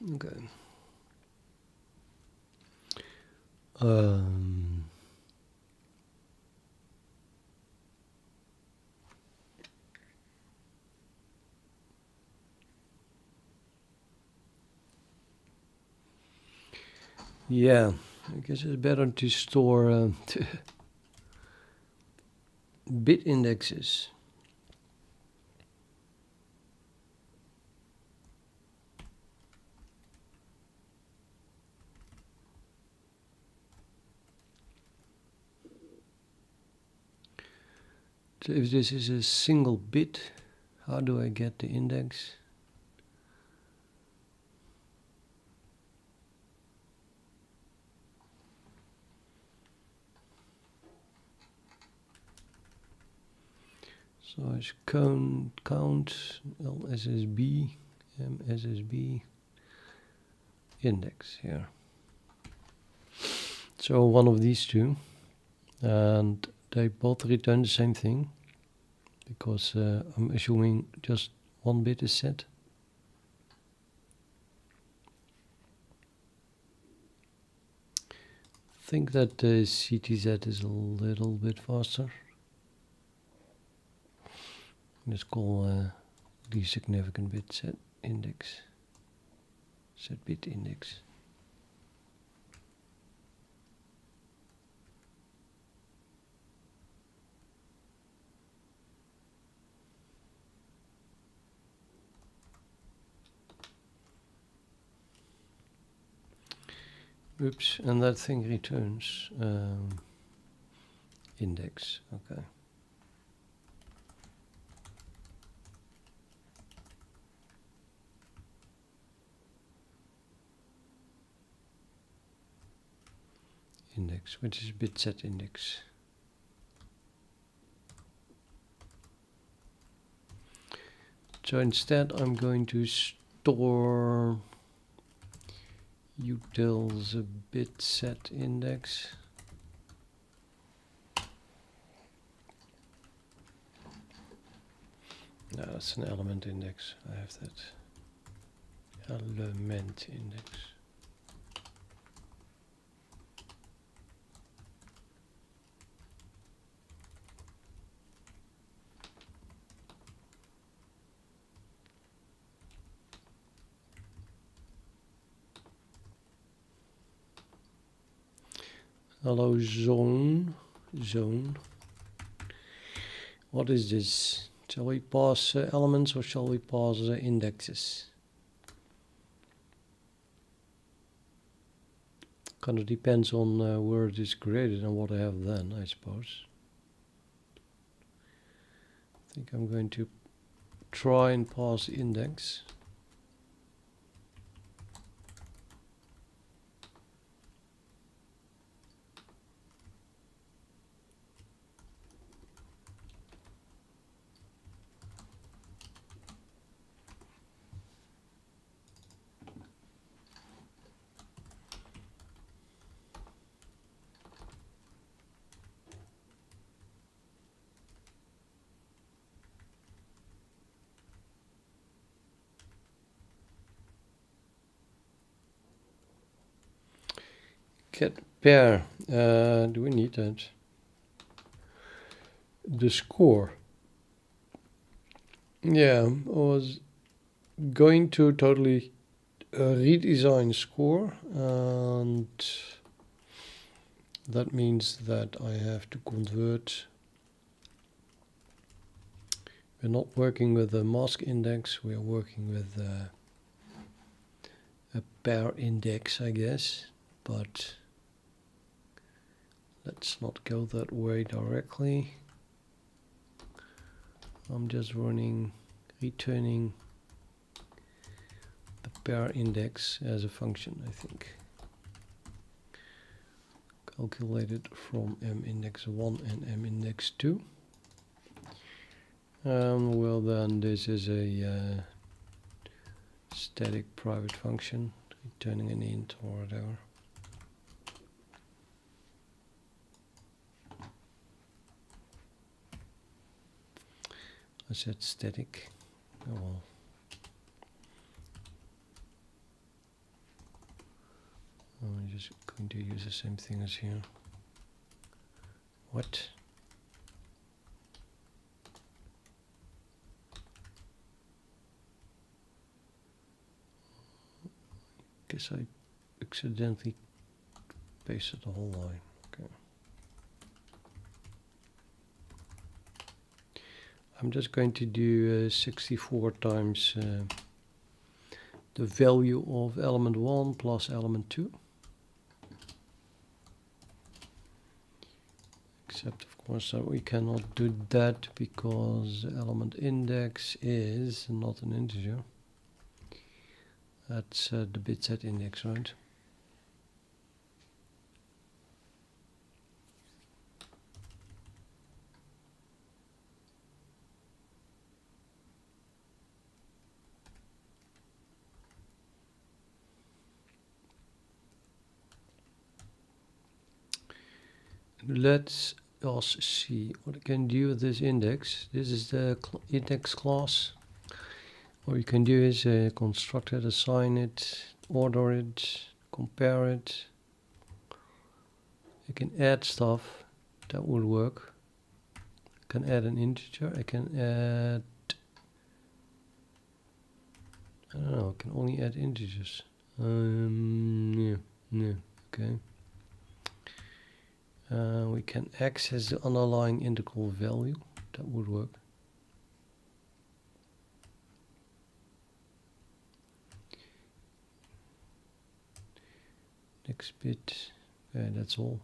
Okay. Yeah, I guess it's better to store bit indexes. So if this is a single bit, how do I get the index? So it's count LSSB, MSSB index here. So one of these two, and they both return the same thing because I'm assuming just one bit is set. I think that the CTZ is a little bit faster. Let's call the significant bit set index, set bit index. Oops, and that thing returns index, okay. Index, which is bit set index. So instead I'm going to store utils a bit set index. No, that's an element index. I have that. Element index. Hello zone. What is this? Shall we pass elements or shall we pass indexes? Kind of depends on where it is created and what I have then, I suppose. I think I'm going to try and pass index. Get pair. Do we need that? The score. Yeah, I was going to totally redesign score, and that means that I have to convert. We're not working with a mask index, we are working with a pair index, I guess, but let's not go that way directly. I'm just returning the pair index as a function, I think. Calculated from m-index1 and m-index2. Well then, this is a static private function, returning an int or whatever. I said static. Oh well. I'm just going to use the same thing as here. What? Guess I accidentally pasted the whole line. Okay. I'm just going to do 64 times the value of element 1 plus element 2. Except of course that we cannot do that because the element index is not an integer. That's the bit set index, right? Let's also see what I can do with this index. This is the index class. What you can do is a constructor, assign it, order it, compare it. You can add stuff, that will work. I can add an integer, I can add, I don't know, I can only add integers. Yeah, okay. We can access the underlying integral value, that would work. Next bit, that's all.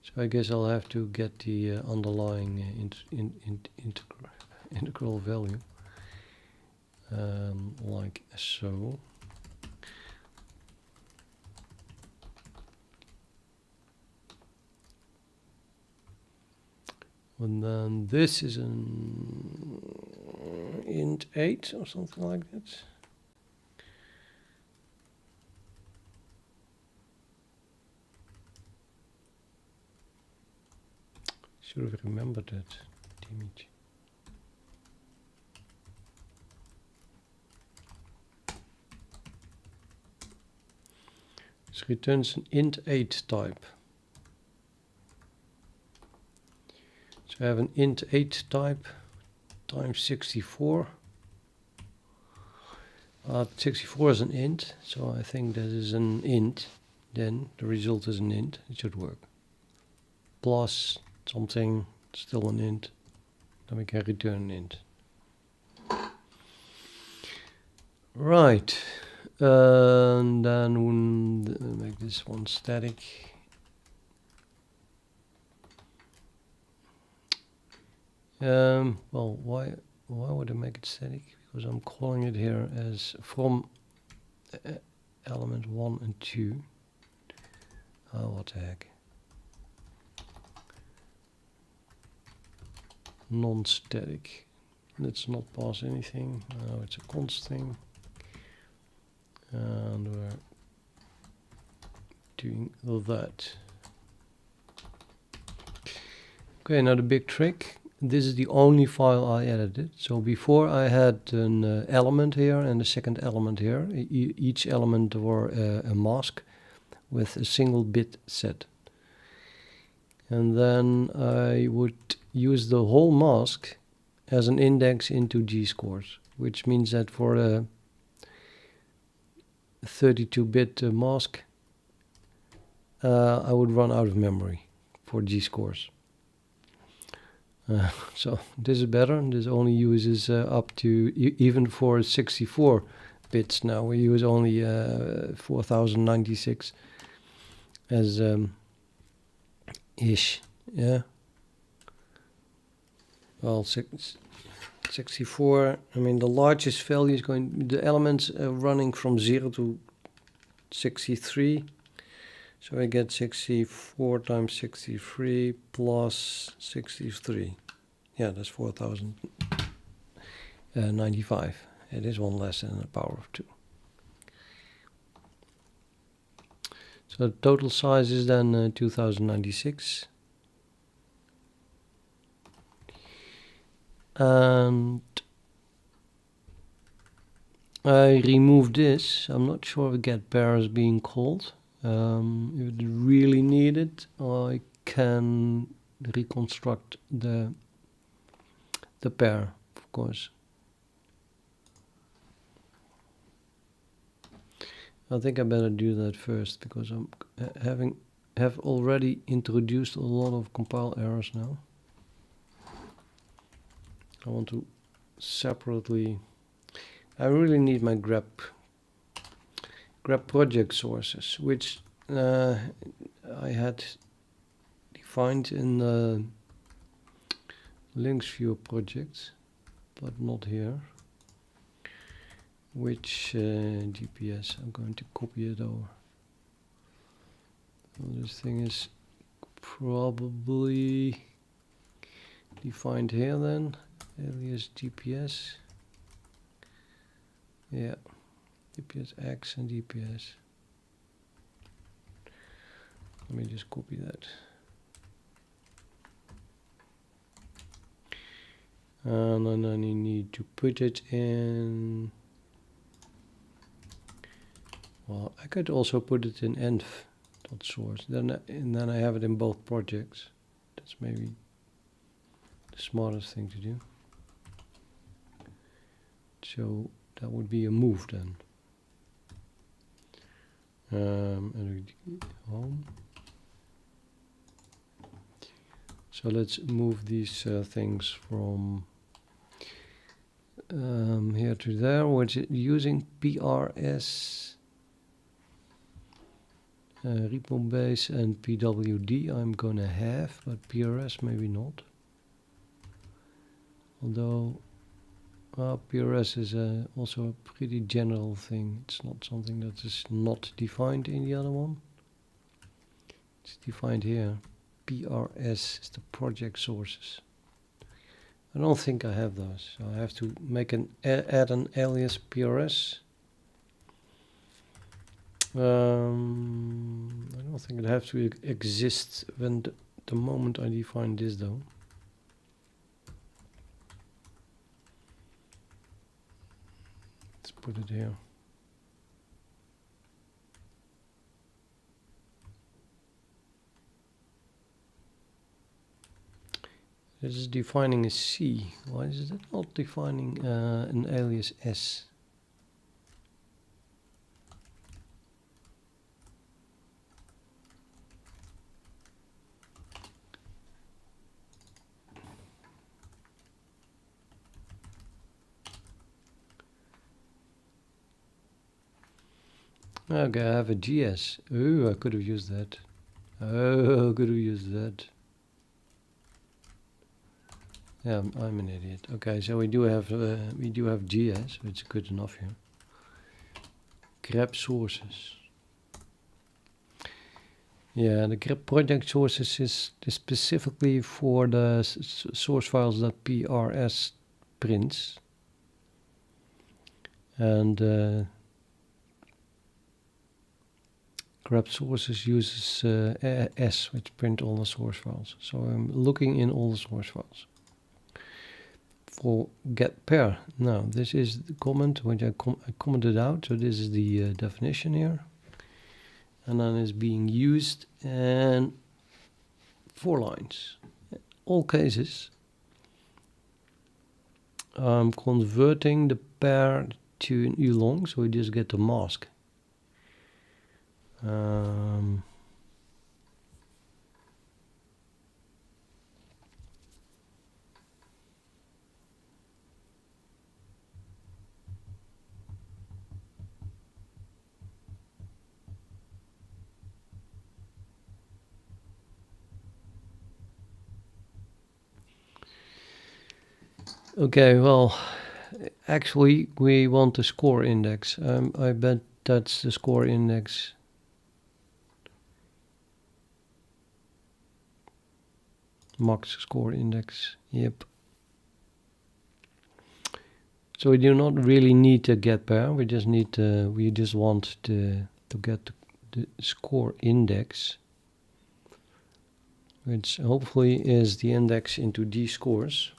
So I guess I'll have to get the underlying integral value, like so. And then this is an int 8 or something like that. Should have remembered that, damn it. This returns an int 8 type. So I have an int 8 type times 64. 64 is an int, so I think that is an int. Then the result is an int, it should work. Plus something, still an int, then we can return an int. Right, and then we'll make this one static. Well, why would I make it static? Because I'm calling it here as from element 1 and 2. Oh, what the heck. Non-static. Let's not pass anything. No, it's a const thing. And we're doing that. Okay, now the big trick. This is the only file I edited. So before I had an element here and a second element here. Each element were a mask with a single bit set. And then I would use the whole mask as an index into G-scores, which means that for a 32-bit mask, I would run out of memory for G-scores. So this is better. This only uses up to, even for 64 bits now, we use only 4096 as ish, yeah. Well, 64, I mean the largest value is going, the elements running from 0 to 63. So I get 64 times 63 plus 63. Yeah, that's 4095. It is one less than the power of 2. So the total size is then 2096. And I remove this. I'm not sure if get pair is being called. If it really needed, I can reconstruct the pair, of course. I think I better do that first, because I'm have already introduced a lot of compile errors now. I want to separately. I really need my grep project sources, which I had defined in the links view project, but not here. Which GPS? I'm going to copy it over. So this thing is probably defined here then. Alias GPS. Yeah, GPS X and GPS. Let me just copy that. And then I need to put it in. Well, I could also put it in env.source. Then I have it in both projects. That's maybe the smartest thing to do. So that would be a move then. And we home. So let's move these things from here to there, which is using PRS. Repo base and PWD I'm gonna have, but PRS maybe not. Although PRS is also a pretty general thing. It's not something that is not defined in the other one. It's defined here. PRS is the project sources. I don't think I have those, so I have to make an add an alias PRS. I don't think it has to exist when the moment I define this though. Let's put it here. This is defining a C. Why is it not defining an alias S? Okay, I have a GS. Oh, I could have used that. Oh, I could have used that. Yeah, I'm an idiot. Okay, so we do have GS, which is good enough here. Grep sources. Yeah, the grep project sources is specifically for the source files that PRS prints, and grep sources uses S, which print all the source files. So I'm looking in all the source files. For get pair. Now this is the comment which I commented out. So this is the definition here, and then it's being used in 4 lines. All cases, I'm converting the pair to an U-long, so we just get the mask. Okay, well, actually we want the score index. I bet that's the score index. Max score index, yep. So we do not really need to get pair, we just need we just want to get the score index, which hopefully is the index into these scores.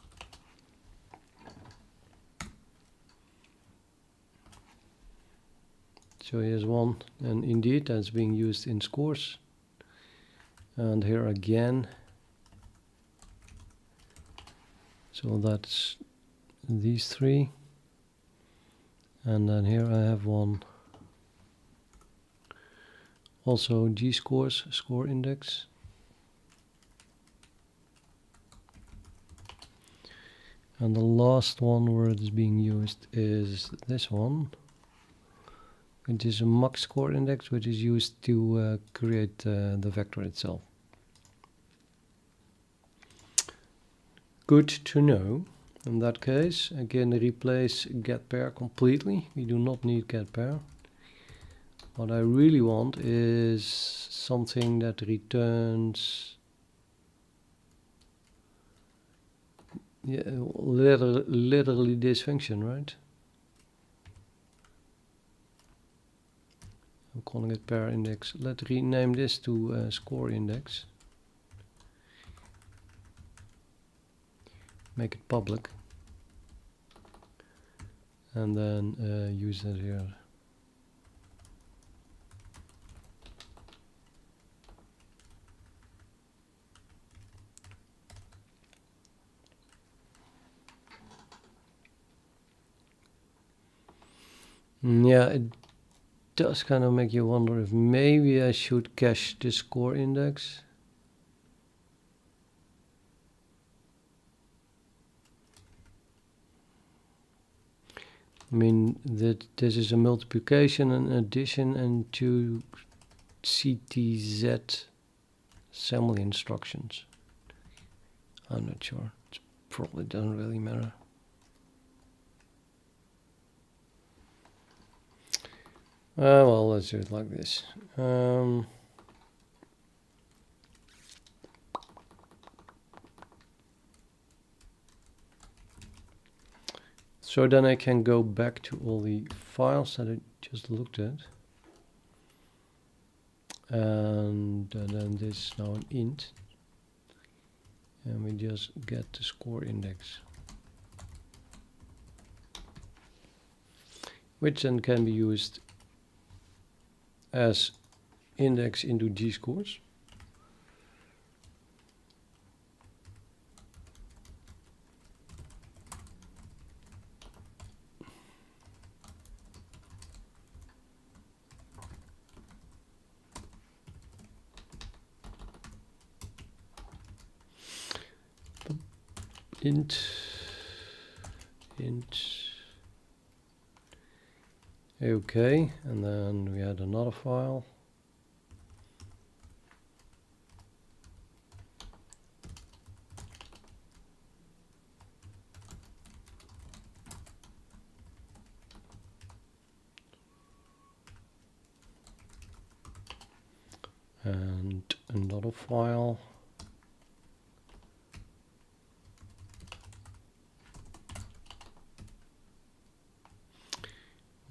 So here's one, and indeed that's being used in scores. And here again, so that's these three. And then here I have one, also G-scores, score index. And the last one where it is being used is this one, which is a max score index, which is used to create the vector itself. Good to know. In that case, again, replace getPair completely. We do not need getPair. What I really want is something that returns literally this function, right? I'm calling it pair index. Let's rename this to score index. Make it public. And then use it here. Yeah, it does kind of make you wonder if maybe I should cache the score index. I mean that this is a multiplication and addition and two CTZ assembly instructions. I'm not sure. It probably doesn't really matter. Well, let's do it like this. So then I can go back to all the files that I just looked at. And then this is now an int. And we just get the score index. Which then can be used as index into G-scores. Int okay, and then we had another file. And another file.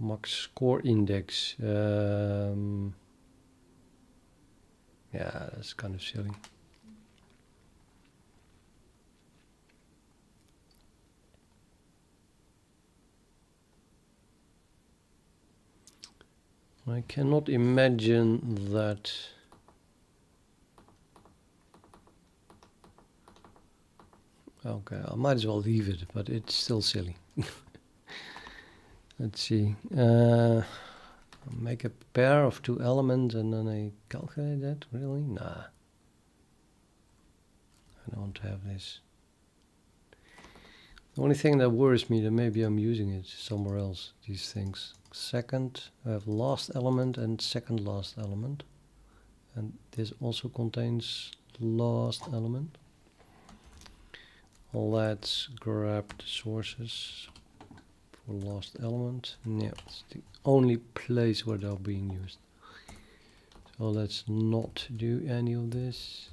Max score index. Yeah, that's kind of silly. I cannot imagine that. Okay, I might as well leave it, but it's still silly. Let's see. Make a pair of two elements and then I calculate that? Really? Nah. I don't have this. The only thing that worries me that maybe I'm using it somewhere else, these things. Second, I have last element and second last element. And this also contains last element. Let's grab the sources for last element. Yeah, it's the only place where they're being used. So let's not do any of this.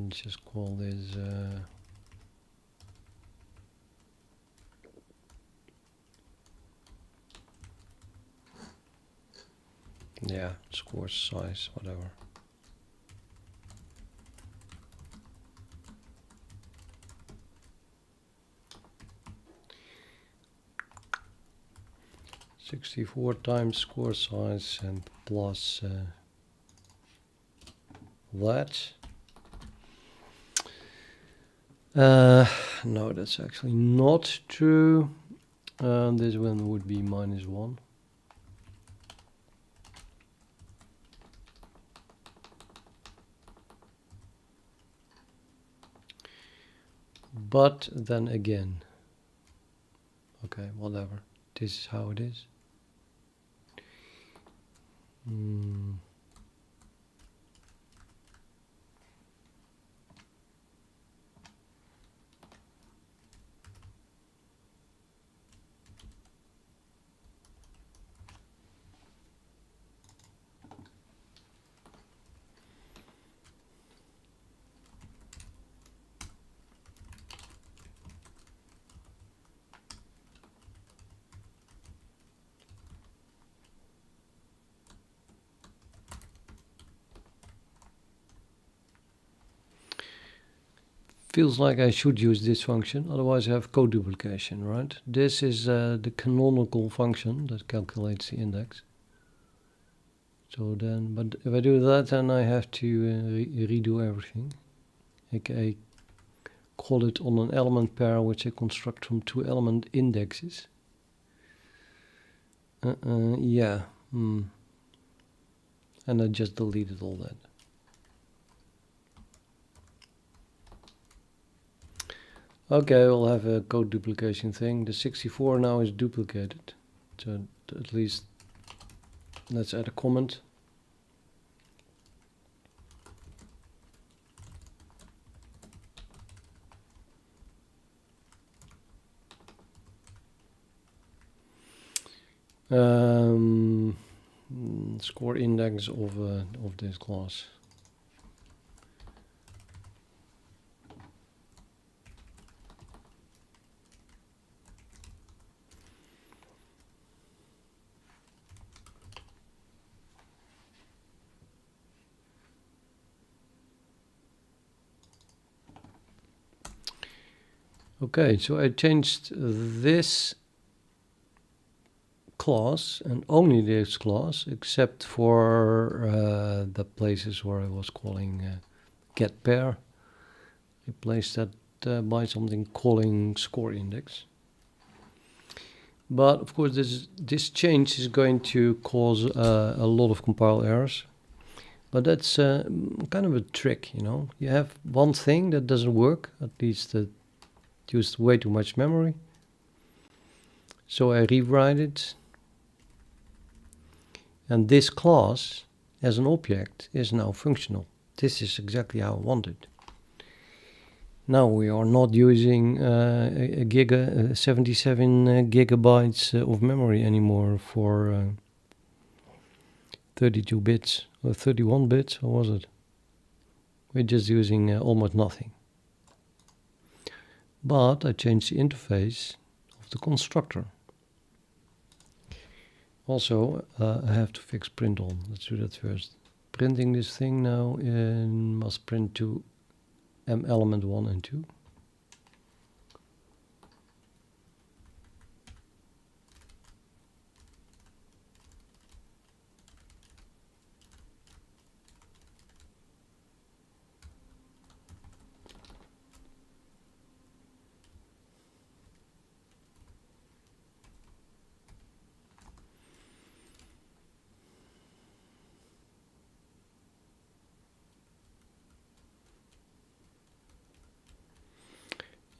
Just call this yeah, score size, whatever. 64 times score size and plus that. No, that's actually not true. This one would be -1. But then again, okay, whatever. This is how it is. Feels like I should use this function, otherwise I have code duplication, right? This is the canonical function that calculates the index. So then, but if I do that, then I have to redo everything. I call it on an element pair, which I construct from 2 element indexes. Yeah. And I just deleted all that. Okay, we'll have a code duplication thing. The 64 now is duplicated. So at least let's add a comment. Score index of this class. Okay, so I changed this class and only this class, except for the places where I was calling get pair. Replace that by something calling score index. But of course, this change is going to cause a lot of compile errors. But that's kind of a trick, you know. You have one thing that doesn't work, at least that used way too much memory. So I rewrite it. And this class, as an object, is now functional. This is exactly how I want it. Now we are not using 77 gigabytes of memory anymore for 32 bits or 31 bits, or was it? We're just using almost nothing. But I changed the interface of the constructor. Also, I have to fix print on. Let's do that first. Printing this thing now must print to M element 1 and 2.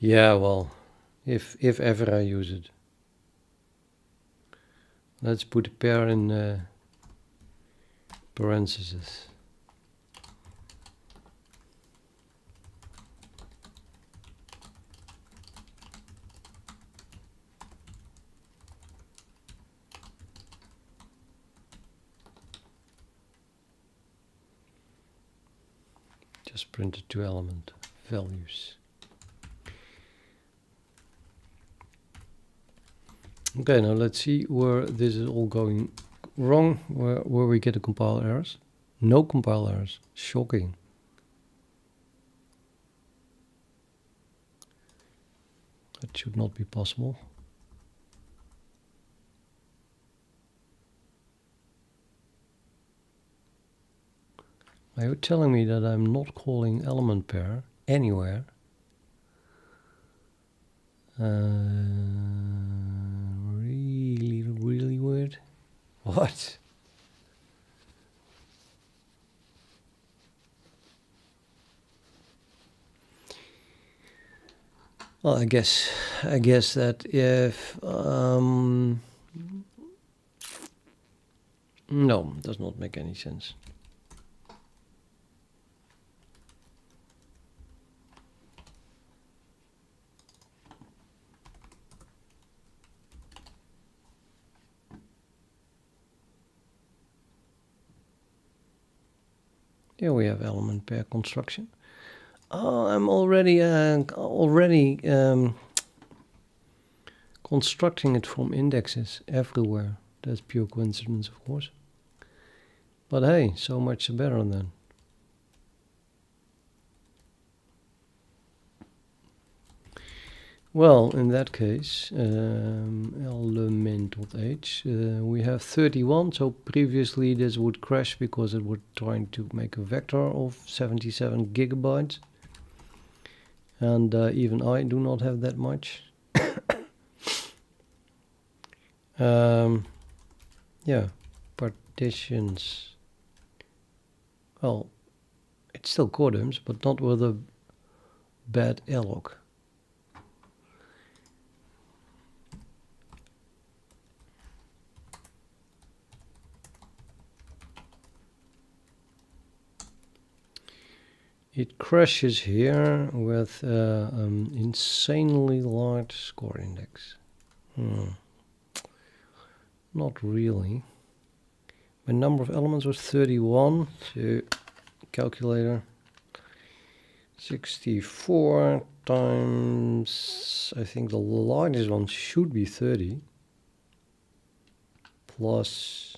Yeah, well, if ever I use it. Let's put a pair in parentheses. Just print the 2 element values. Okay, now let's see where this is all going wrong, where we get the compile errors. No compile errors. Shocking. That should not be possible. Are you telling me that I'm not calling element pair anywhere? Really, really weird. What? Well, I guess that if no, does not make any sense. Here we have element pair construction. Oh, I'm already constructing it from indexes everywhere. That's pure coincidence, of course. But hey, so much better then. Well, in that case, element.h, we have 31. So previously this would crash because it would trying to make a vector of 77 gigabytes. And even I do not have that much. Yeah, partitions. Well, it's still columns, but not with a bad alloc. It crashes here with insanely large score index. Not really. My number of elements was 31, so calculator 64 times, I think the largest one should be 30, plus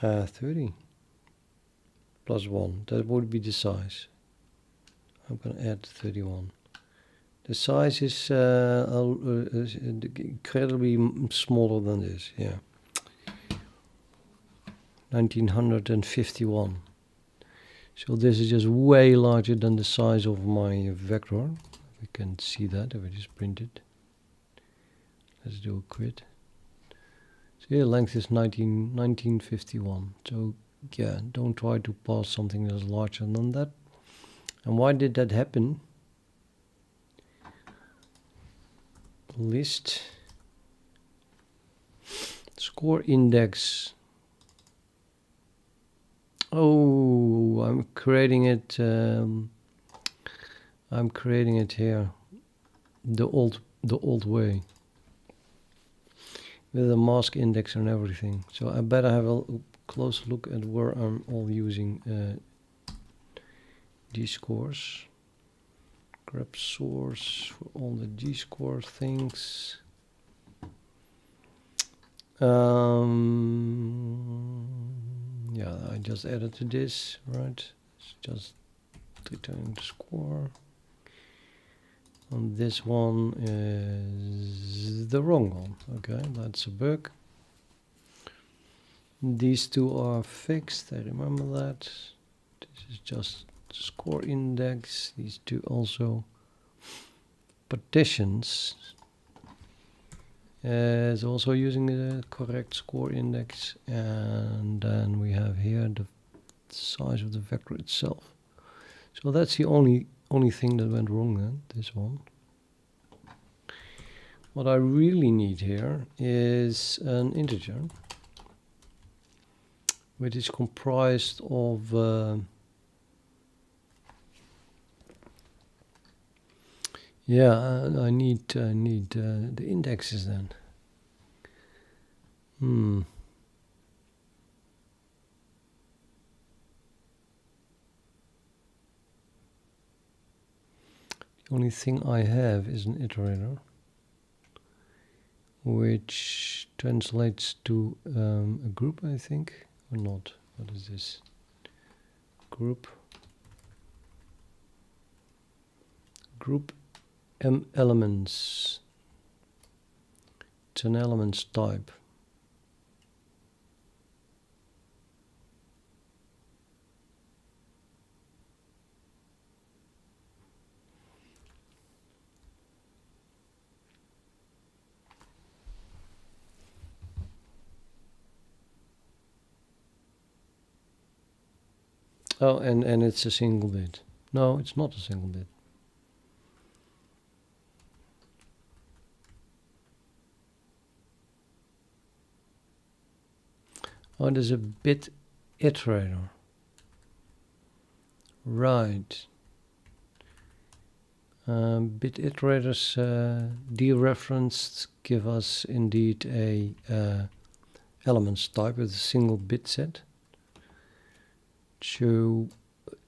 30 plus 1, that would be the size. I'm going to add 31. The size is incredibly smaller than this, yeah. 1951. So this is just way larger than the size of my vector. We can see that if I just print it. Let's do a quit. So here length is 1951. So yeah, don't try to pass something that's larger than that. And why did that happen? List score index. Oh, I'm creating it here the old way with a mask index and everything. So I better have a close look at where I'm all using G-scores. Grab source for all the G-score things. Yeah, I just added to this, right? It's just returning the score. And this one is the wrong one. Okay, that's a bug. These two are fixed, I remember that. This is just score index. These two also. Partitions is also using the correct score index. And then we have here the size of the vector itself. So that's the only thing that went wrong then, this one. What I really need here is an integer, which is comprised of yeah, I need the indexes then. The only thing I have is an iterator, which translates to a group, I think, or not. What is this? Group elements. It's an elements type. Oh, and it's a single bit. No, it's not a single bit. Oh, there's a bit iterator. Right. Bit iterators dereferenced give us indeed a elements type with a single bit set. So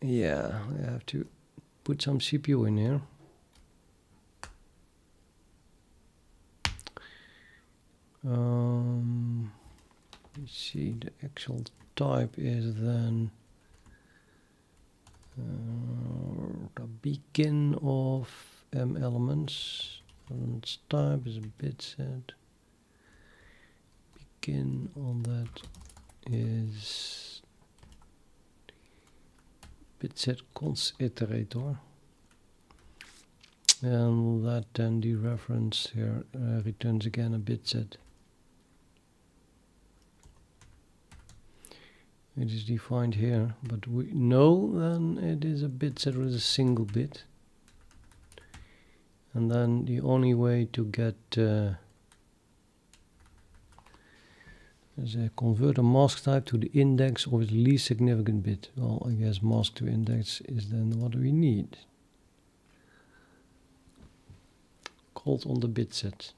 yeah, I have to put some CPU in here. Let's see, the actual type is then the begin of elements. Elements type is a bit set. Begin on that is bit set const iterator. And that then dereference here returns again a bit set. It is defined here, but we know then it is a bit set with a single bit. And then the only way to get is convert a mask type to the index of its least significant bit. Well, I guess mask to index is then what we need. Called on the bit set.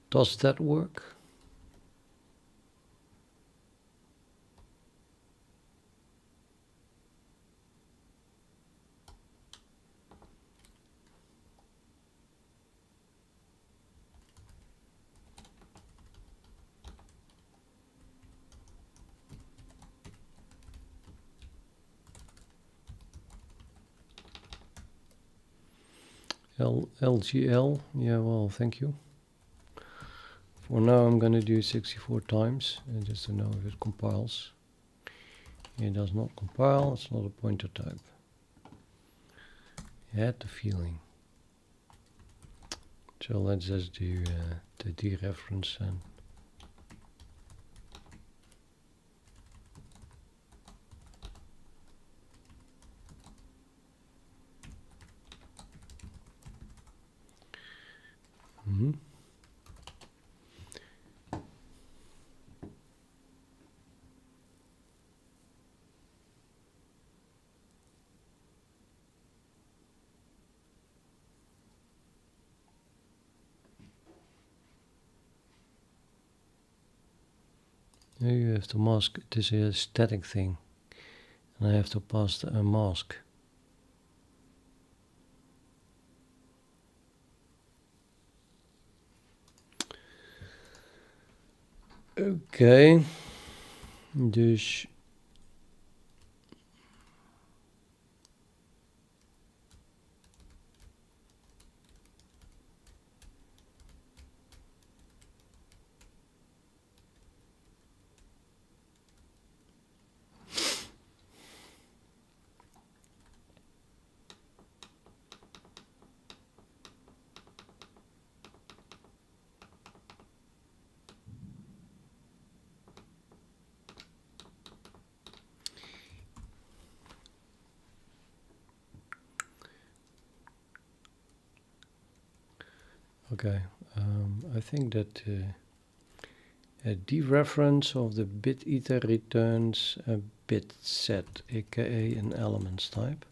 Does that work? LGL, yeah, well, thank you. For now I'm going to do 64 times, just to know if it compiles. It does not compile, it's not a pointer type. I had the feeling. So let's just do the dereference and now you have to mask. This is a static thing, and I have to pass a mask. Okay, dus okay, I think that a dereference of the bit ether returns a bit set, aka an elements type.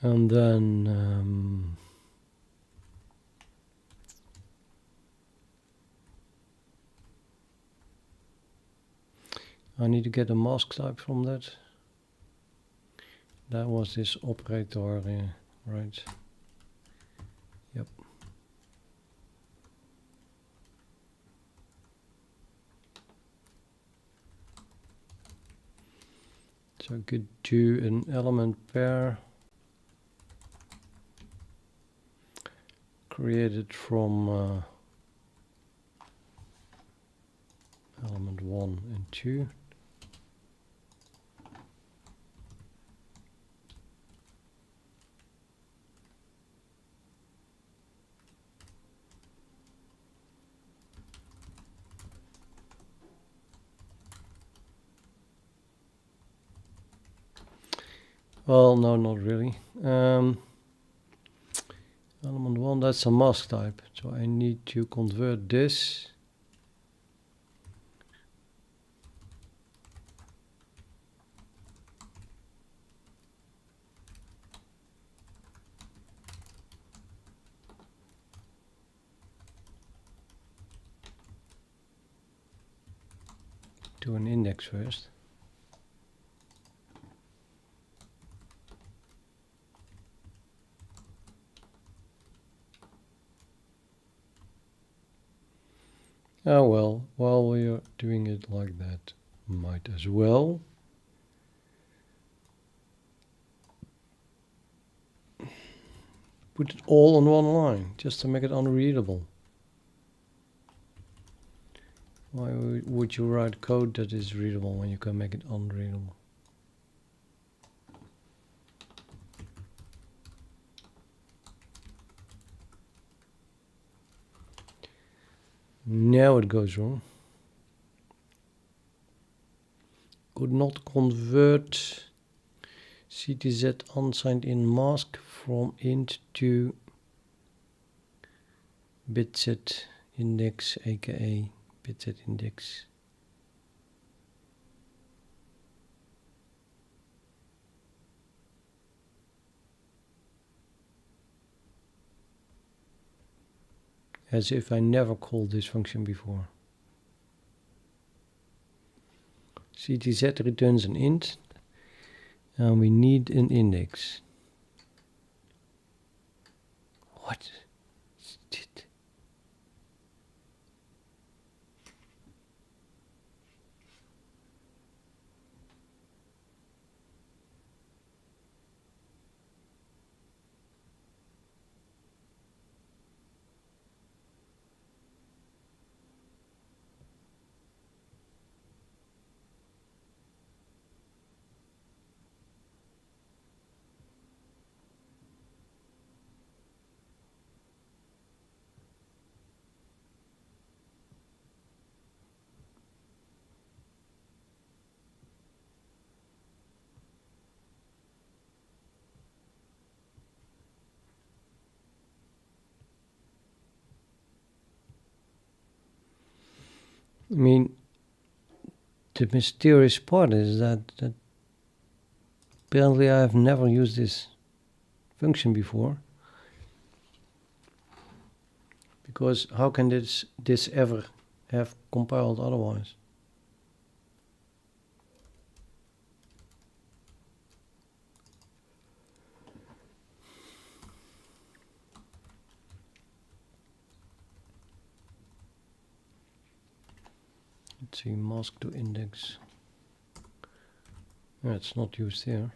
And then I need to get a mask type from that. That was this operator, right? Yep. So I could do an element pair created from element 1 and 2. Well, no, not really. Element 1, that's a mask type. So I need to convert this to an index first. Oh well, while we are doing it like that, might as well put it all on one line, just to make it unreadable. Why would you write code that is readable when you can make it unreadable? Now it goes wrong. Could not convert CTZ unsigned in mask from int to bitset index, aka bitset index. As if I never called this function before. CTZ returns an int, and we need an index. What? Shit. I mean, the mysterious part is that apparently I have never used this function before. Because how can this ever have compiled otherwise? Let's see, mask to index. Yeah, it's not used here.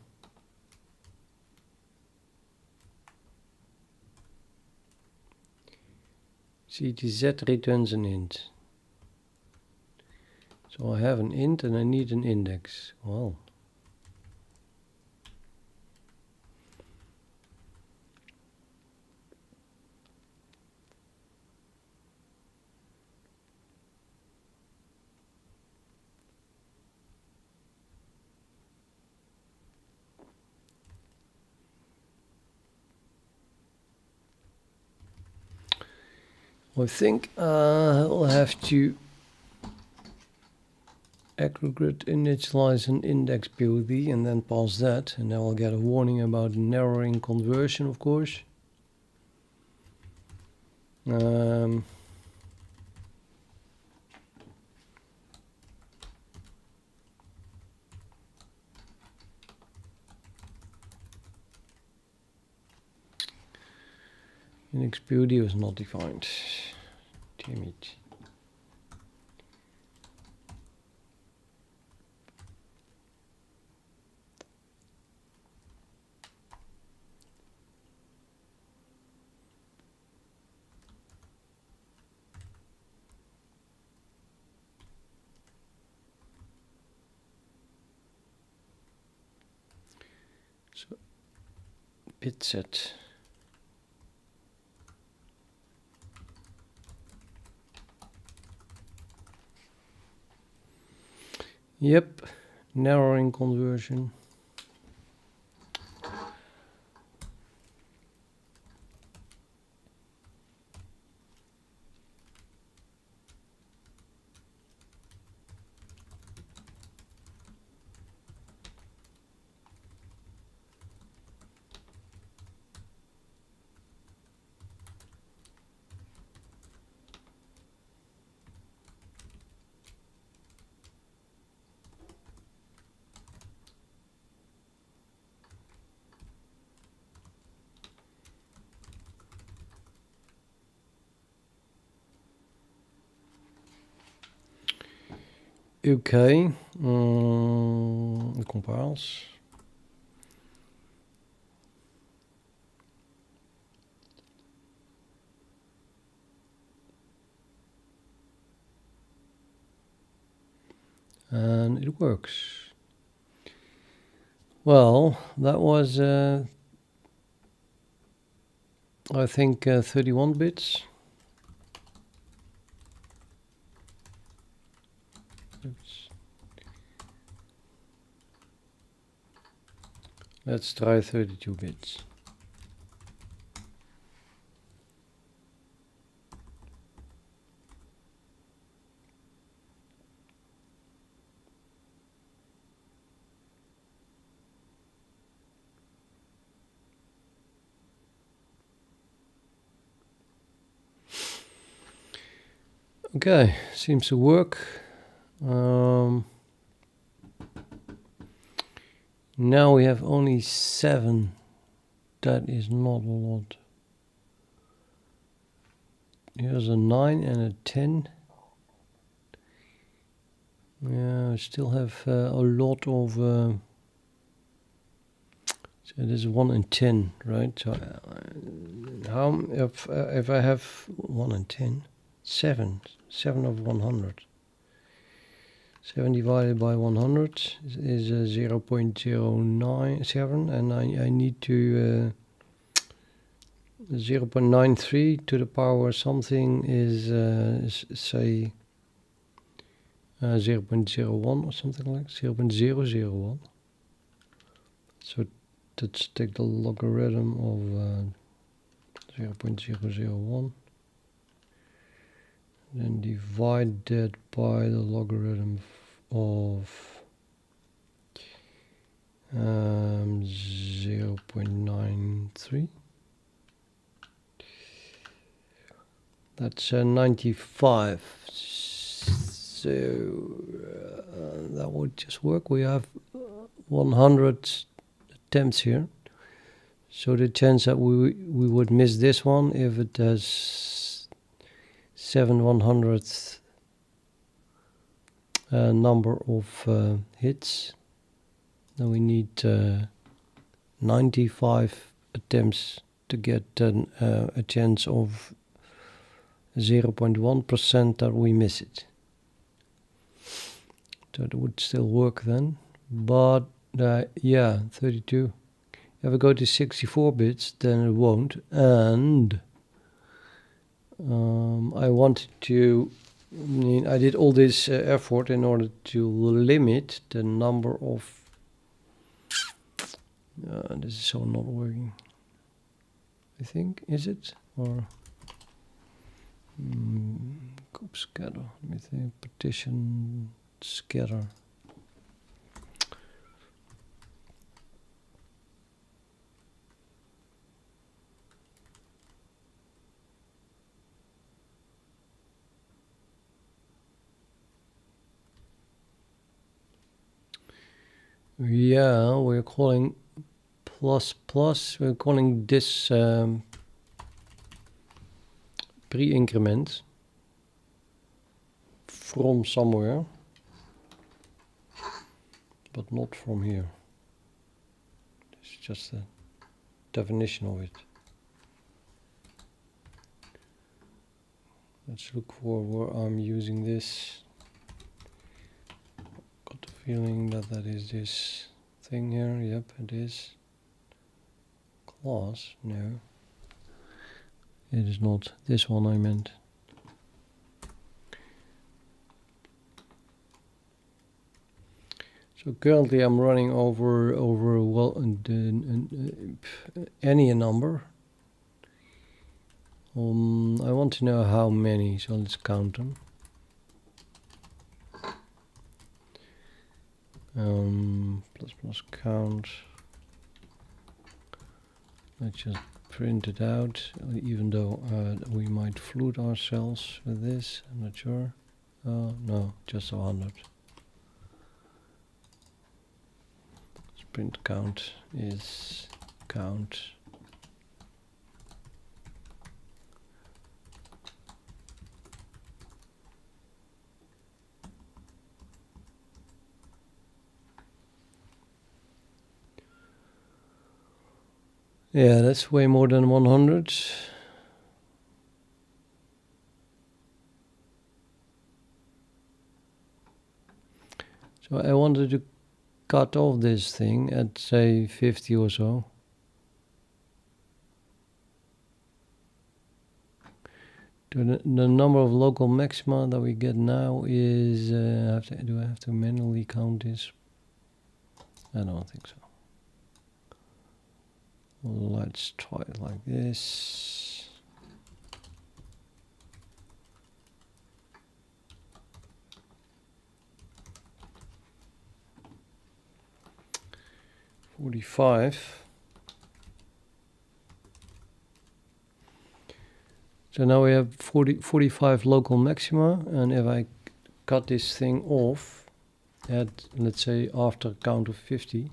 CTZ returns an int. So I have an int and I need an index. Well. I think I'll have to aggregate initialize an index POV and then pass that, and then I'll get a warning about narrowing conversion, of course. Index POV was not defined. Damn it. So bit set. Yep, narrowing conversion. Okay, it compiles. And it works. Well, that was, I think, 31 bits. Oops. Let's try 32 bits. Okay, seems to work. Now we have only 7. That is not a lot. Here's a 9 and a 10. Yeah, I still have a lot of. So there's 1 and 10, right? So how if I have 1 and 10, 7 of 100. 7 divided by 100 is 0.097, and I need to 0.93 to the power something is say 0.01 or something like 0.001. So let's take the logarithm of 0.001. Then divide that by the logarithm of 0.93. That's 95. So that would just work. We have 100 attempts here. So the chance that we would miss this one if it has 7/100th number of hits, then we need 95 attempts to get a chance of 0.1% that we miss it. So it would still work then, but yeah, 32. If I go to 64 bits, then it won't. And I wanted to, I did all this effort in order to limit the number of, this is so not working, I think, is it? Or, scatter, let me think, partition, scatter. Yeah, we're calling plus plus. We're calling this pre-increment from somewhere, but not from here. It's just a definition of it. Let's look for where I'm using this. Got the feeling that that is this thing here. Yep, it is. Class? No. It is not this one I meant. So currently I'm running over well any number. I want to know how many, so let's count them. Plus count. Let's just print it out, even though we might flood ourselves with this. I'm not sure. No, just 100. Print count is count. Yeah, that's way more than 100. So I wanted to cut off this thing at say 50 or so. The number of local maxima that we get now is, do I have to manually count this? I don't think so. Let's try it like this. $45. So now we have 45 local maxima, and if I cut this thing off at, let's say, after a count of 50,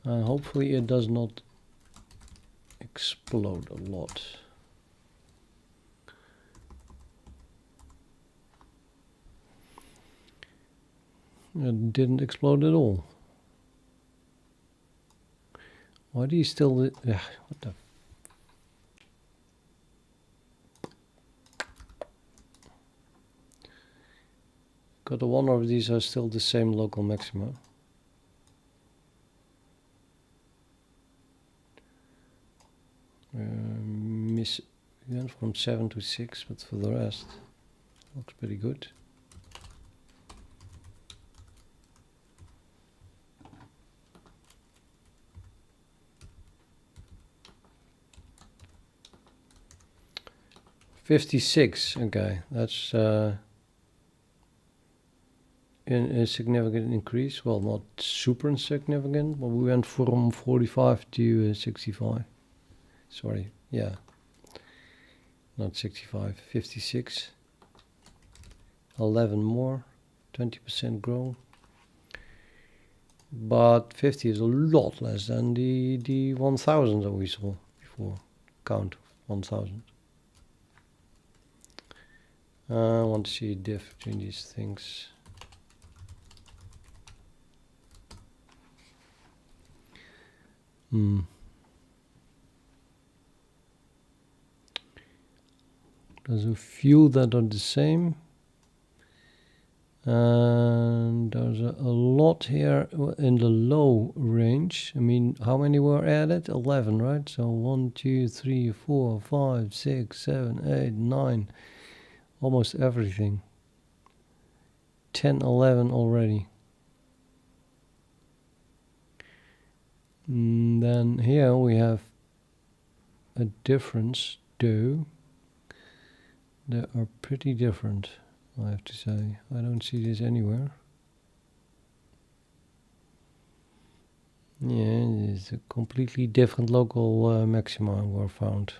and hopefully it does not explode a lot. It didn't explode at all. Why do you still... what the... Got to wonder if these are still the same local maxima. Miss again from 7 to 6, but for the rest, looks pretty good. $56, okay, that's a significant increase. Well, not super insignificant, but we went from 45 to 65. Sorry, yeah, not 65, 56. 11 more, 20% growth. But 50 is a lot less than the 1000 that we saw before. Count 1000. I want to see a diff between these things. There's a few that are the same. And there's a lot here in the low range. I mean, how many were added? 11, right? So 1, 2, 3, 4, 5, 6, 7, 8, 9. Almost everything. 10, 11 already. And then here we have a difference though. They are pretty different, I have to say. I don't see this anywhere. Yeah, it's a completely different local maxima were found.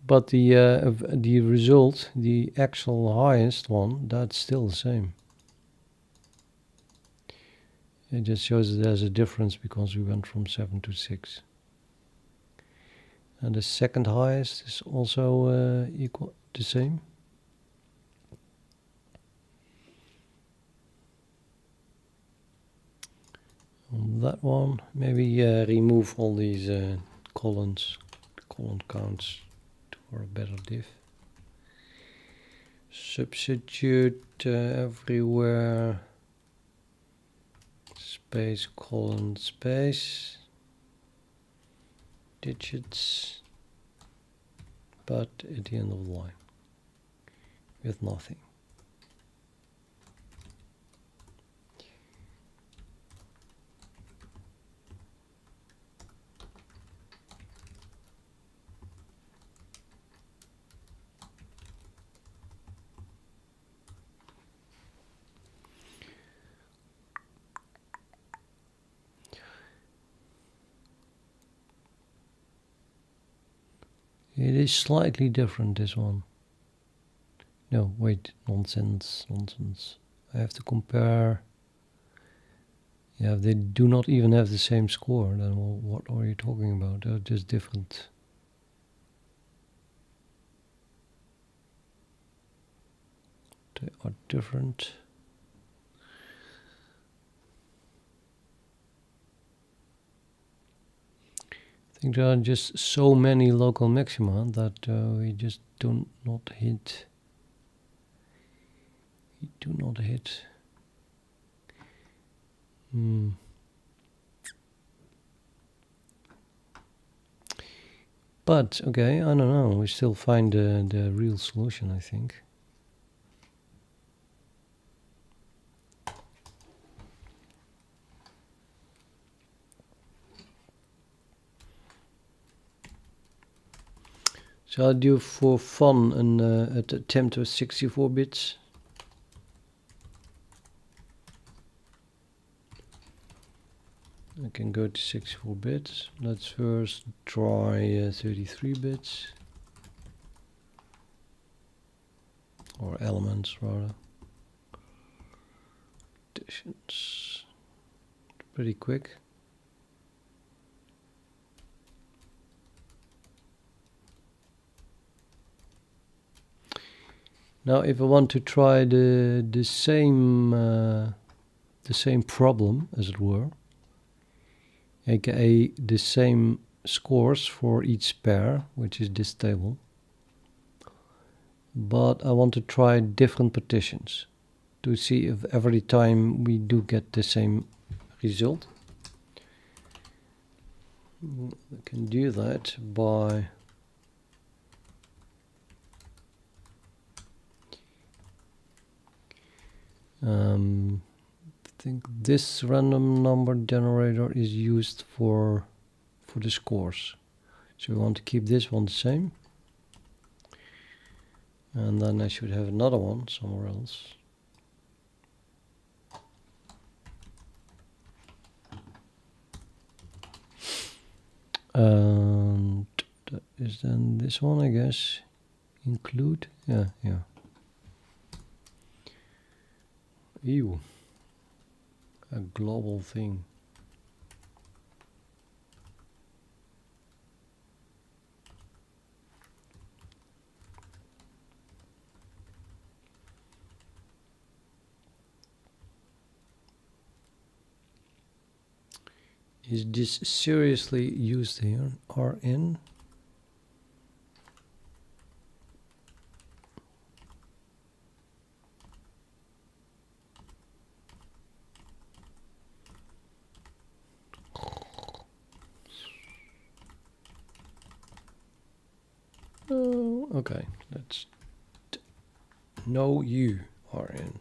But the result, the actual highest one, that's still the same. It just shows that there's a difference because we went from 7 to 6. And the second highest is also equal, the same. On that one, maybe remove all these columns, column counts for a better diff. Substitute everywhere. Space, colon, space. Digits. But at the end of the line. With nothing. It is slightly different, this one. No, wait, nonsense. I have to compare. Yeah, they do not even have the same score. Then what are you talking about? They're just different. They are different. I think there are just so many local maxima that we just do not hit. We do not hit. But okay, I don't know. We still find the real solution, I think. So I'll do for fun an attempt with 64 bits. I can go to 64 bits. Let's first try 33 bits. Or elements rather. Partitions. Pretty quick. Now, if I want to try the same problem, as it were, aka the same scores for each pair, which is this table, but I want to try different partitions to see if every time we do get the same result. I can do that by I think this random number generator is used for the scores. So we want to keep this one the same. And then I should have another one somewhere else. And that is then this one, I guess. Include, yeah. Ew. A global thing. Is this seriously used here? RN? Oh, okay, let's No, you are in.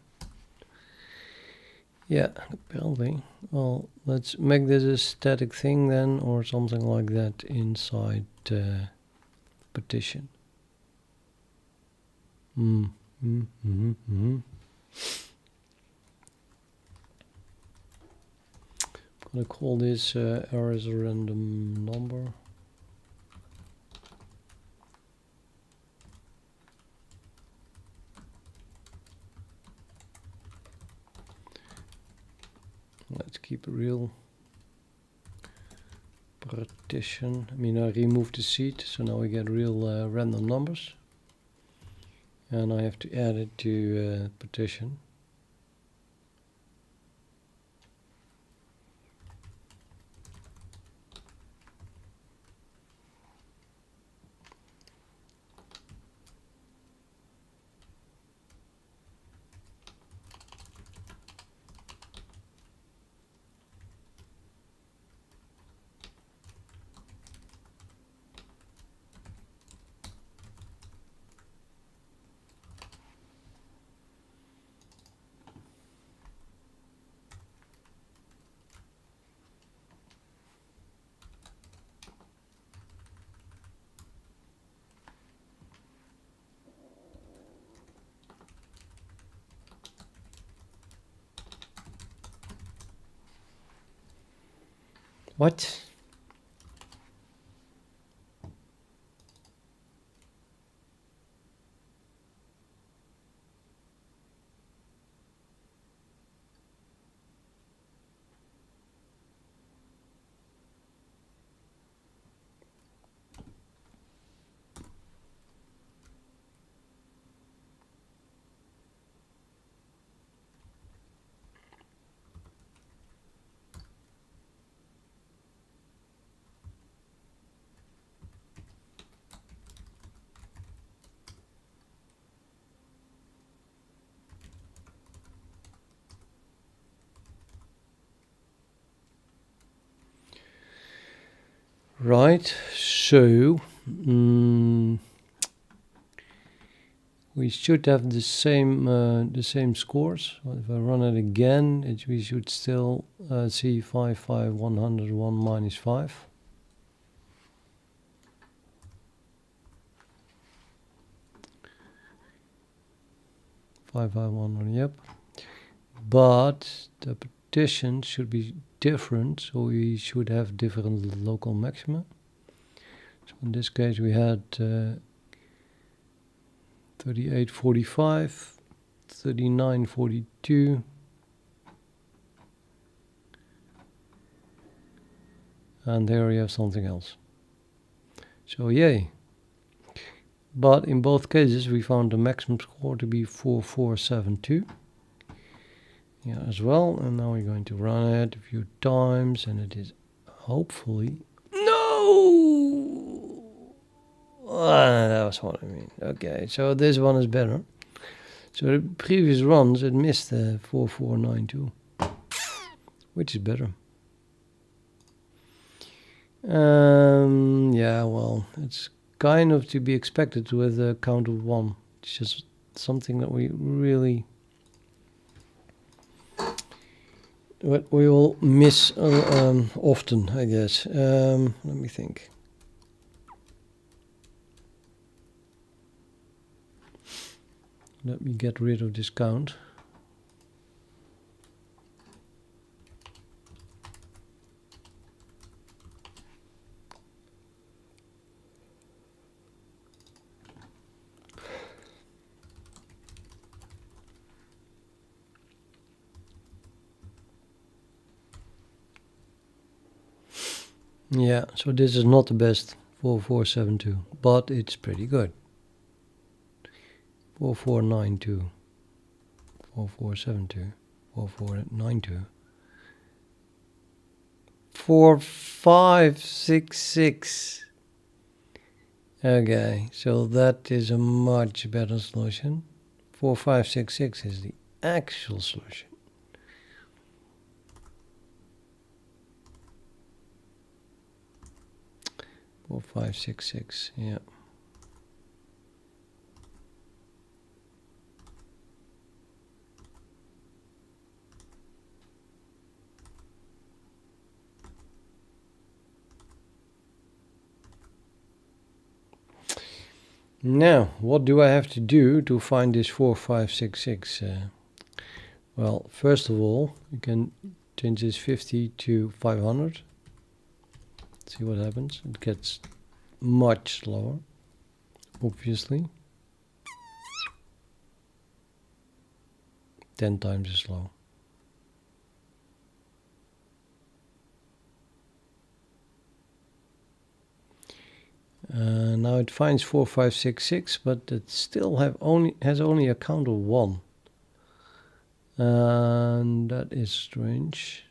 Yeah, apparently. Well, let's make this a static thing then, or something like that inside partition. Gonna call this R as a random number. Let's keep it real. Partition. I mean, I removed the seed, so now we get real random numbers. And I have to add it to partition. What? Right, so we should have the same scores. If I run it again, we should still see 5, 5, 100, 1 minus 5. Five, 5, 1, yep. But the partition should be different, so we should have different local maxima. So in this case we had 3845, 3942, and there we have something else. So yay. But in both cases we found the maximum score to be 4472. Yeah, as well, and now we're going to run it a few times, and it is hopefully no. That was what I mean. Okay, so this one is better. So the previous runs it missed 4492, which is better. Yeah, well, it's kind of to be expected with a count of 1. It's just something that we really. What we will miss often, I guess. Let me think. Let me get rid of this count. Yeah, so this is not the best 4472, but it's pretty good. 4492, 4472, 4492, 4566. Okay, so that is a much better solution. 4566 is the actual solution. 4566, yeah. Now, what do I have to do to find this 4566? Well, first of all, you can change this 50 to 500. See what happens. It gets much slower, obviously. 10 times as slow. Now it finds 4566, but it still has only a count of 1. And that is strange.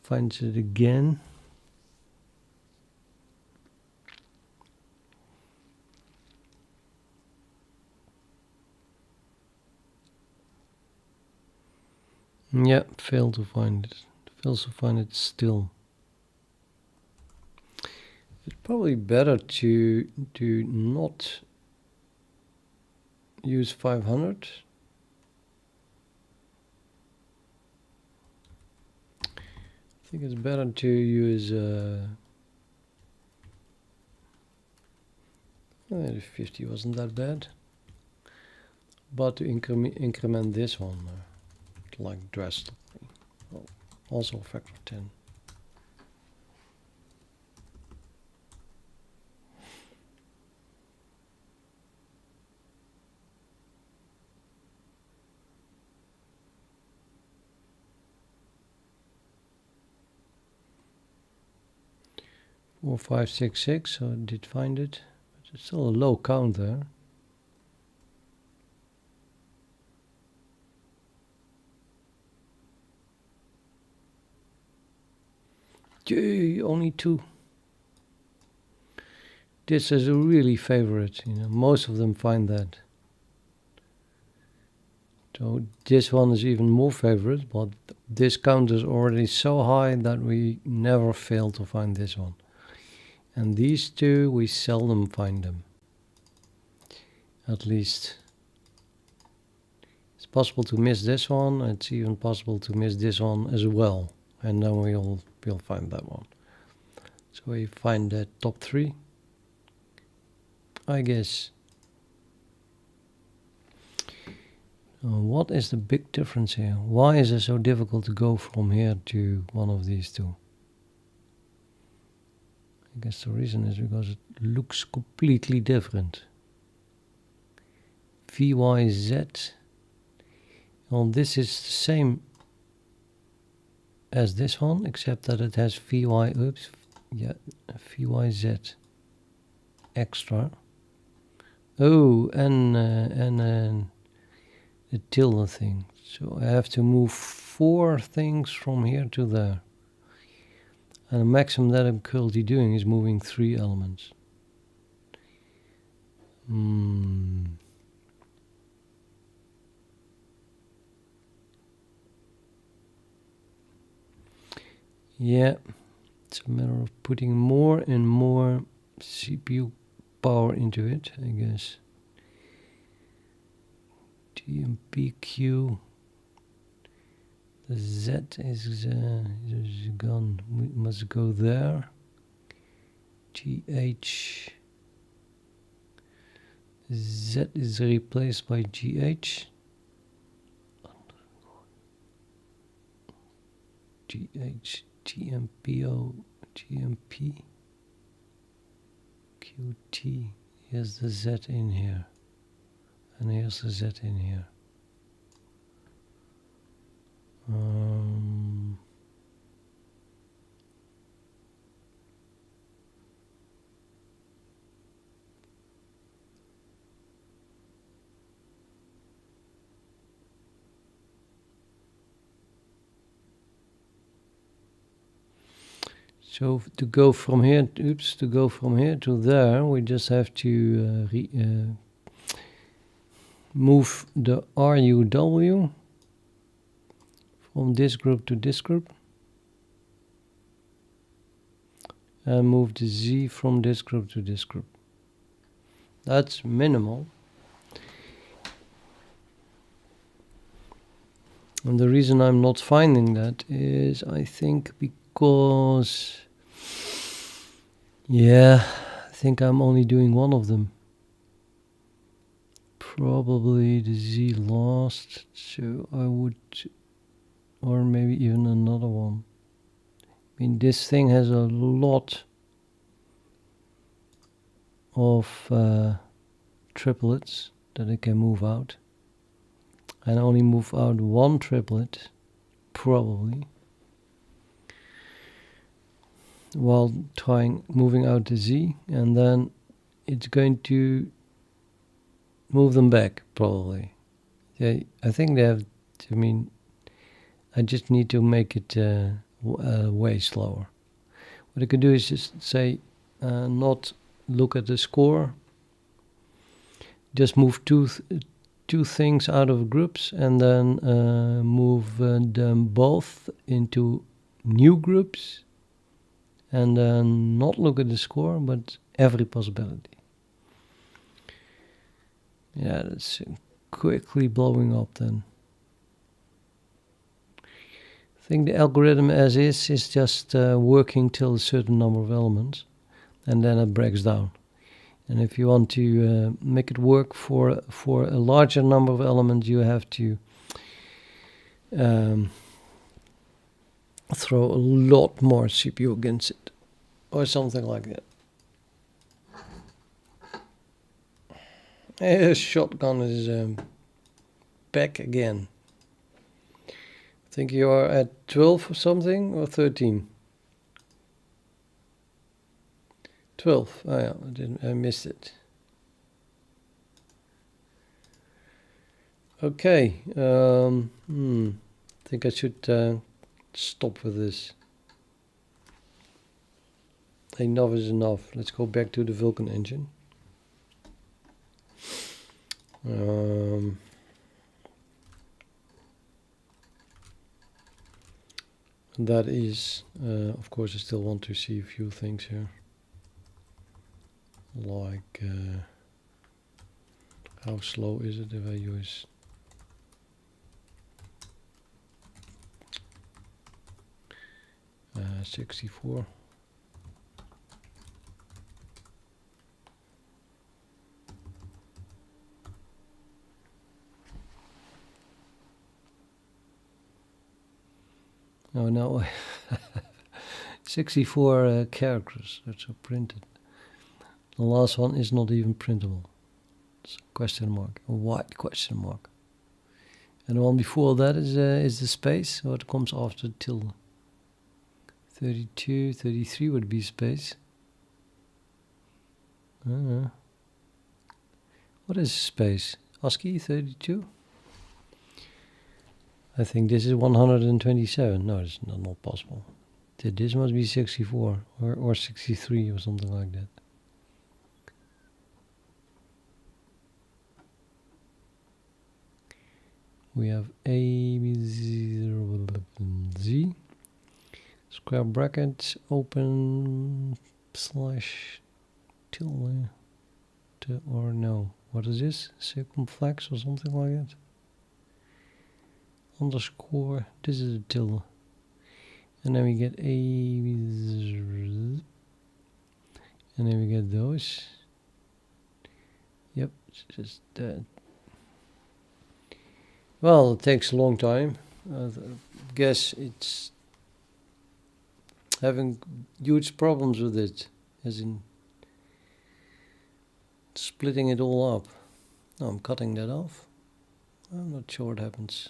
Finds it again. Yeah, failed to find it. Fails to find it still. It's probably better to not use 500. I think it's better to use 50 wasn't that bad, but to increment this one like drastically. Well, also a factor of 10. Or 566, so it did find it, but it's still a low count there. Gee, only 2. This is a really favorite, most of them find that. So this one is even more favorite, but this count is already so high that we never fail to find this one. And these 2, we seldom find them. At least. It's possible to miss this one, it's even possible to miss this one as well. And then we'll find that one. So we find the top 3, I guess. What is the big difference here? Why is it so difficult to go from here to one of these 2? I guess the reason is because it looks completely different. VYZ. Well, this is the same as this one, except that it has VYZ extra. Oh, and the tilde thing. So I have to move 4 things from here to there. And the maximum that I'm currently doing is moving 3 elements. Yeah, it's a matter of putting more and more CPU power into it, I guess. TMPQ. The Z is gone. We must go there. GH. Z is replaced by GH. GH. TMPO. TMP. QT. Here's the Z in here. And here's the Z in here. So to go from here, to there, we just have to move the RUW from this group to this group, and move the Z from this group to this group. That's minimal. And the reason I'm not finding that is, I think, because, yeah, I think I'm only doing one of them. Probably the Z last, so I would, or maybe even another one. I mean, this thing has a lot of triplets that I can move out. And only move out one triplet, probably, while moving out the Z, and then it's going to move them back, probably. I think they have, I mean, I just need to make it way slower. What I could do is just say, not look at the score, just move two things out of groups, and then move them both into new groups, and then not look at the score, but every possibility. Yeah, that's quickly blowing up then. I think the algorithm as is just working till a certain number of elements, and then it breaks down. And if you want to make it work for a larger number of elements, you have to throw a lot more CPU against it, or something like that. Shotgun is back again. I think you are at 12 or something, or 13. 12. Oh yeah, I missed it. Okay. I think I should stop with this. Enough is enough. Let's go back to the Vulkan engine. That is, of course, I still want to see a few things here. Like, how slow is it if I use 64? Oh no, 64 characters that are printed. The last one is not even printable. It's a question mark, a white question mark. And the one before that is the space, what comes after tilde. 32, 33 would be space. What is space? ASCII 32? I think this is 127. No, it's not possible. This must be 64 or 63 or something like that. We have A, B, Z, square bracket, open, slash, tilde, or no, what is this? Circumflex or something like that? Underscore, this is a tilde. And then we get A, B, and then we get those. Yep, it's just that. Well, it takes a long time. I guess it's having huge problems with it, as in splitting it all up. No, I'm cutting that off. I'm not sure what happens.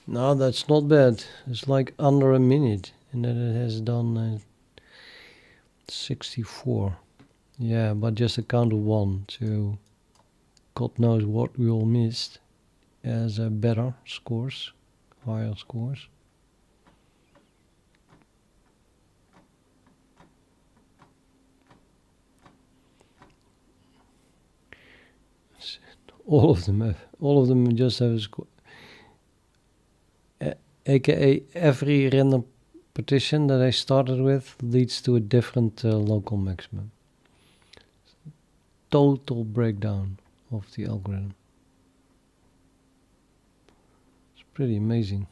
No, that's not bad. It's like under a minute, and then it has done 64. Yeah, but just a count of 1, so God knows what we all missed as better scores, higher scores. All of them just have a score. AKA every random partition that I started with leads to a different local maximum. Total breakdown of the algorithm. It's pretty amazing.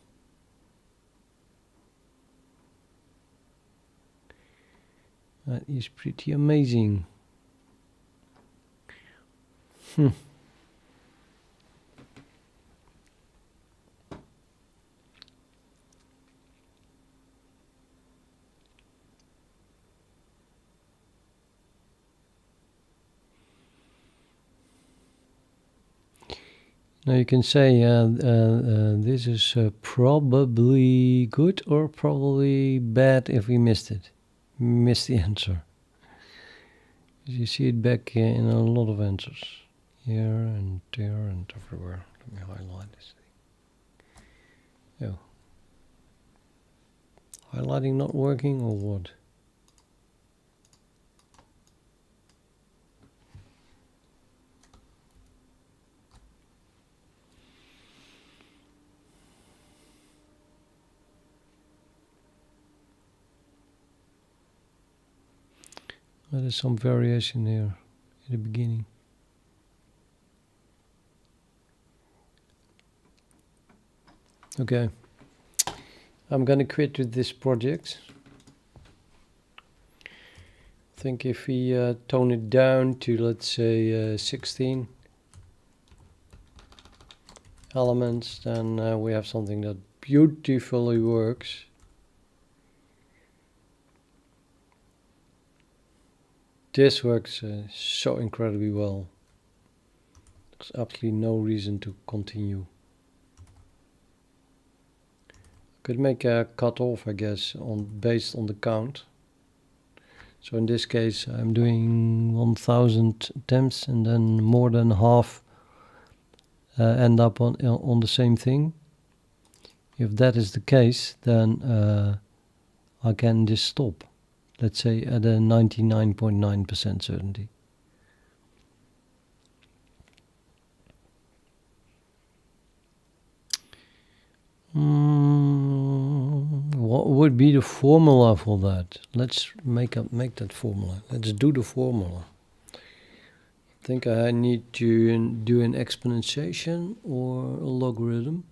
That is pretty amazing. Now you can say this is probably good or probably bad if we missed it. Missed the answer. You see it back in a lot of answers. Here and there and everywhere. Let me highlight this thing. Oh. Highlighting not working or what? There's some variation here in the beginning. Okay, I'm gonna quit with this project. I think if we tone it down to, let's say, 16 elements, then we have something that beautifully works. This works so incredibly well. There's absolutely no reason to continue. Could make a cutoff, I guess, based on the count. So in this case, I'm doing 1000 attempts, and then more than half end up on the same thing. If that is the case, then I can just stop. Let's say at a 99.9% certainty. What would be the formula for that? Let's make that formula. Let's do the formula. I think I need to do an exponentiation or a logarithm.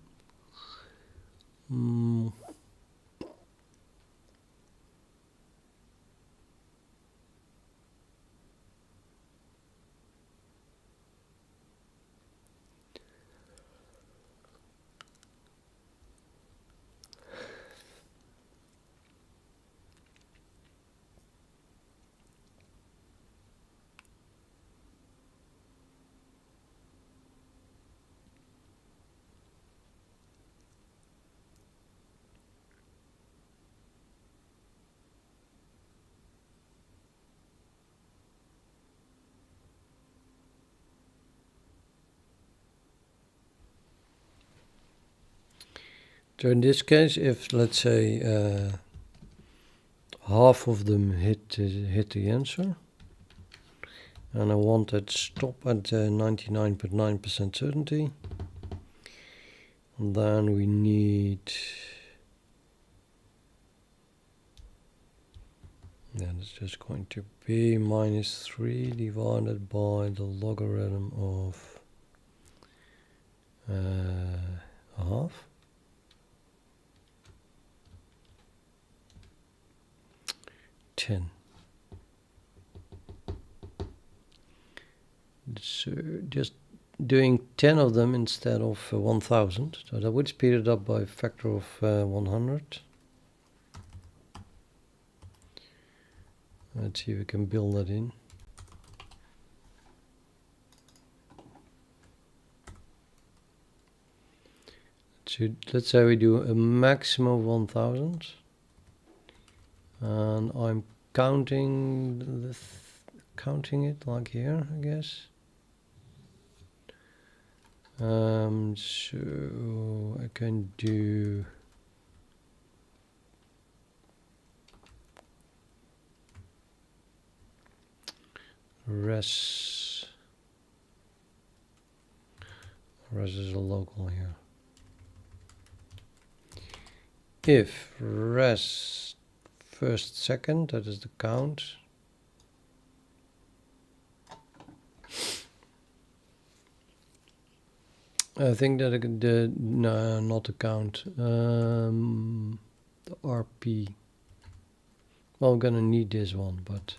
So in this case, if let's say half of them hit the answer, and I want that stop at 99.9% certainty, and then we need, that's just going to be -3 divided by the logarithm of a half. So just doing 10 of them instead of 1000, so that would speed it up by a factor of 100. Let's see if we can build that in. So let's say we do a maximum of 1000. And I'm counting it like here, I guess. So I can do res is a local here. If res first second, that is the count. I think that no, not the count, the RP. Well, I'm gonna need this one, but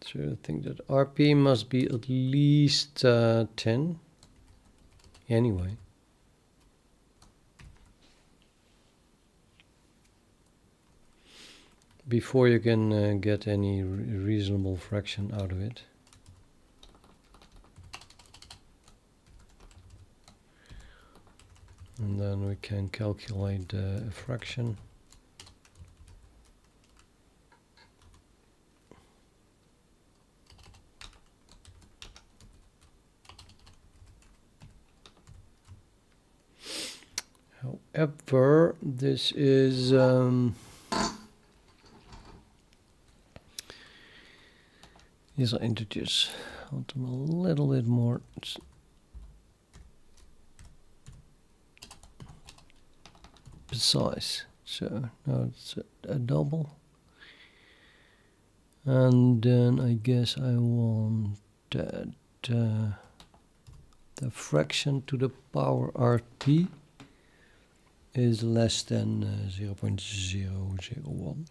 so I think that RP must be at least 10 anyway. Before you can get any reasonable fraction out of it. And then we can calculate a fraction. However, this is these are integers. I want them a little bit more precise. So now it's a double. And then I guess I want that the fraction to the power RT is less than 0.001.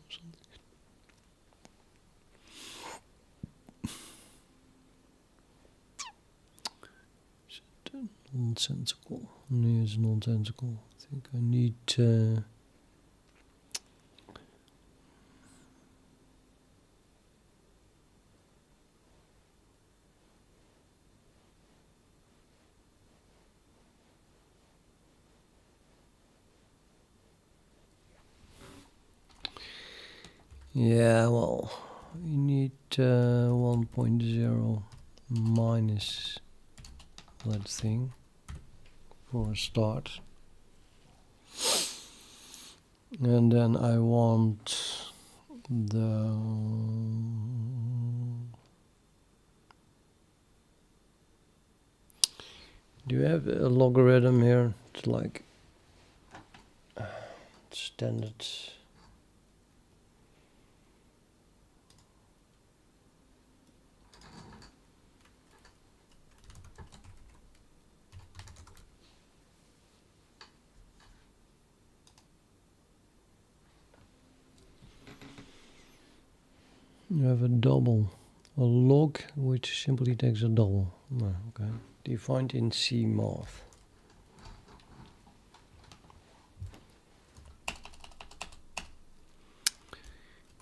Nonsensical. No, it's nonsensical. I think I need yeah, well, we need 1.0 minus that thing for a start. And then I want the do you have a logarithm here? It's like standard. You have a double, a log, which simply takes a double. No, okay. Defined in C math.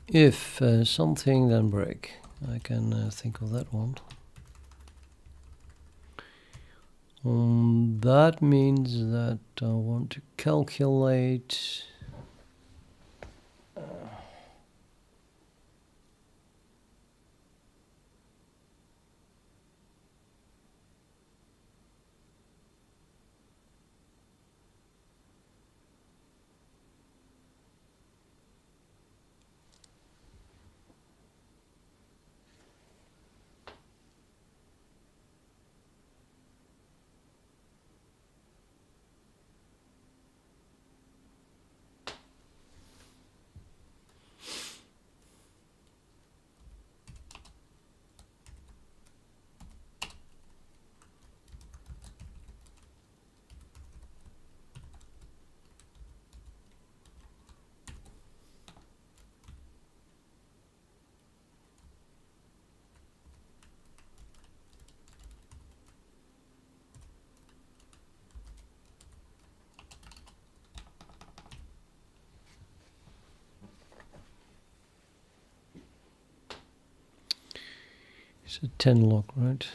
If something, then break. I can think of that one. That means that I want to calculate it's a 10 log, right?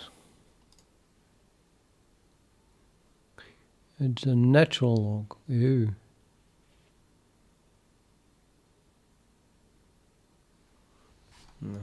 It's a natural log. Ew. No.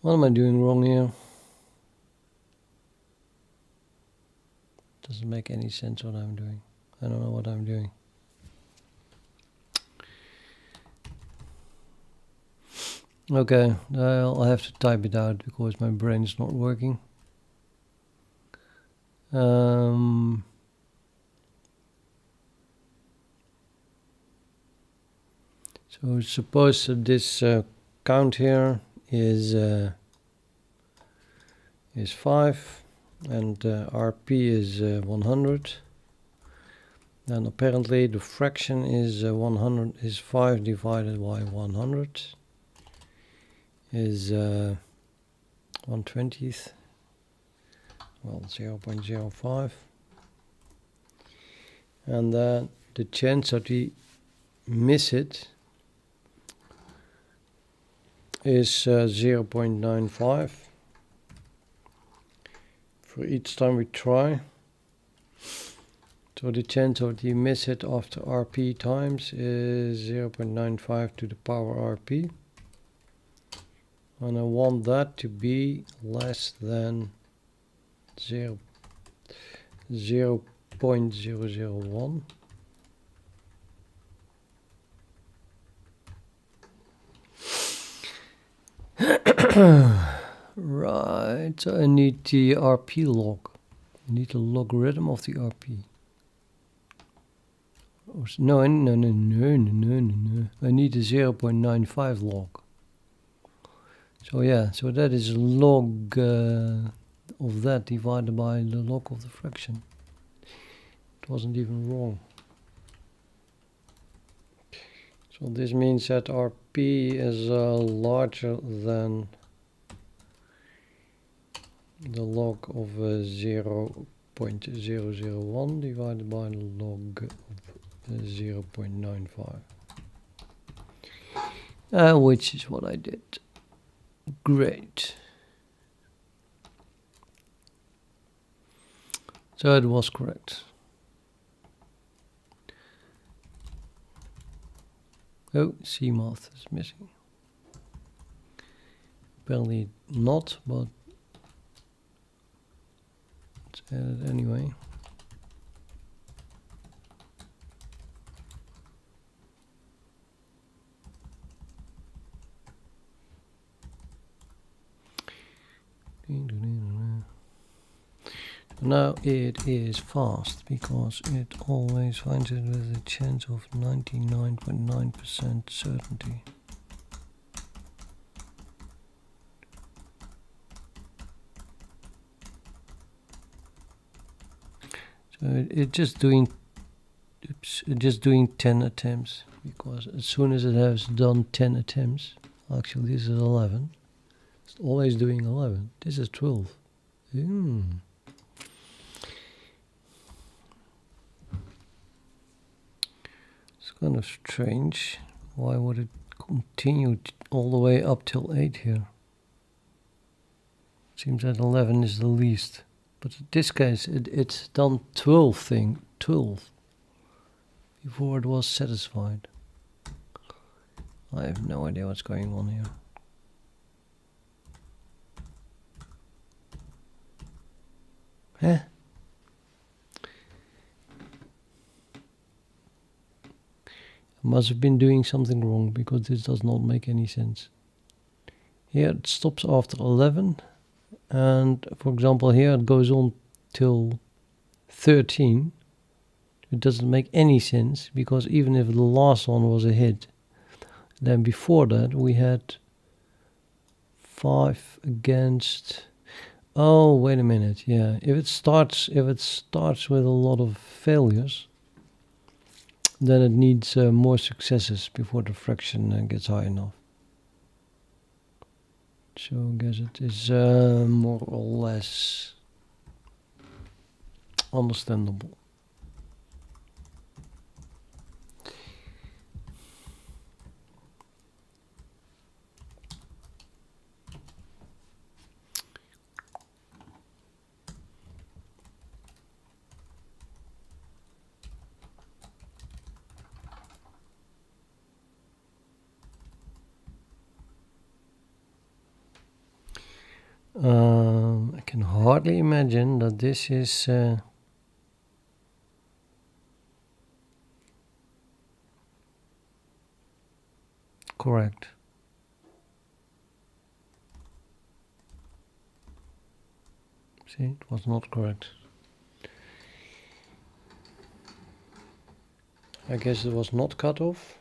What am I doing wrong here? Doesn't make any sense what I'm doing. I don't know what I'm doing. Okay, I'll have to type it out because my brain is not working. So suppose that this count here is 5 and RP is 100. Then apparently the fraction is 5 divided by 100 is 1/20th. Well, 0.05. And then the chance that we miss it is 0.95 for each time we try. So the chance that you miss it after RP times is 0.95 to the power RP. And I want that to be less than 0.001. Right, so I need the RP log. I need the logarithm of the RP. No. I need the 0.95 log. So yeah, so that is log of that divided by the log of the fraction. It wasn't even wrong. So this means that RP is larger than the log of 0.001 divided by the log of 0.95. Which is what I did. Great. So it was correct. Oh, CMath is missing. Apparently not, but let's add it anyway. Now it is fast because it always finds it with a chance of 99.9% certainty. So it's just doing 10 attempts, because as soon as it has done 10 attempts, actually this is 11, it's always doing 11. This is 12. It's kind of strange. Why would it continue all the way up till 8 here? Seems that 11 is the least. But in this case, it's done 12 before it was satisfied. I have no idea what's going on here. Huh? I must have been doing something wrong, because this does not make any sense. Here it stops after 11. And for example, here it goes on till 13. It doesn't make any sense, because even if the last one was a hit, then before that we had 5 against. Oh, wait a minute. Yeah, if it starts with a lot of failures, then it needs more successes before the fraction gets high enough. So I guess it is more or less understandable. I can hardly imagine that this is correct. See, it was not correct. I guess it was not cut off.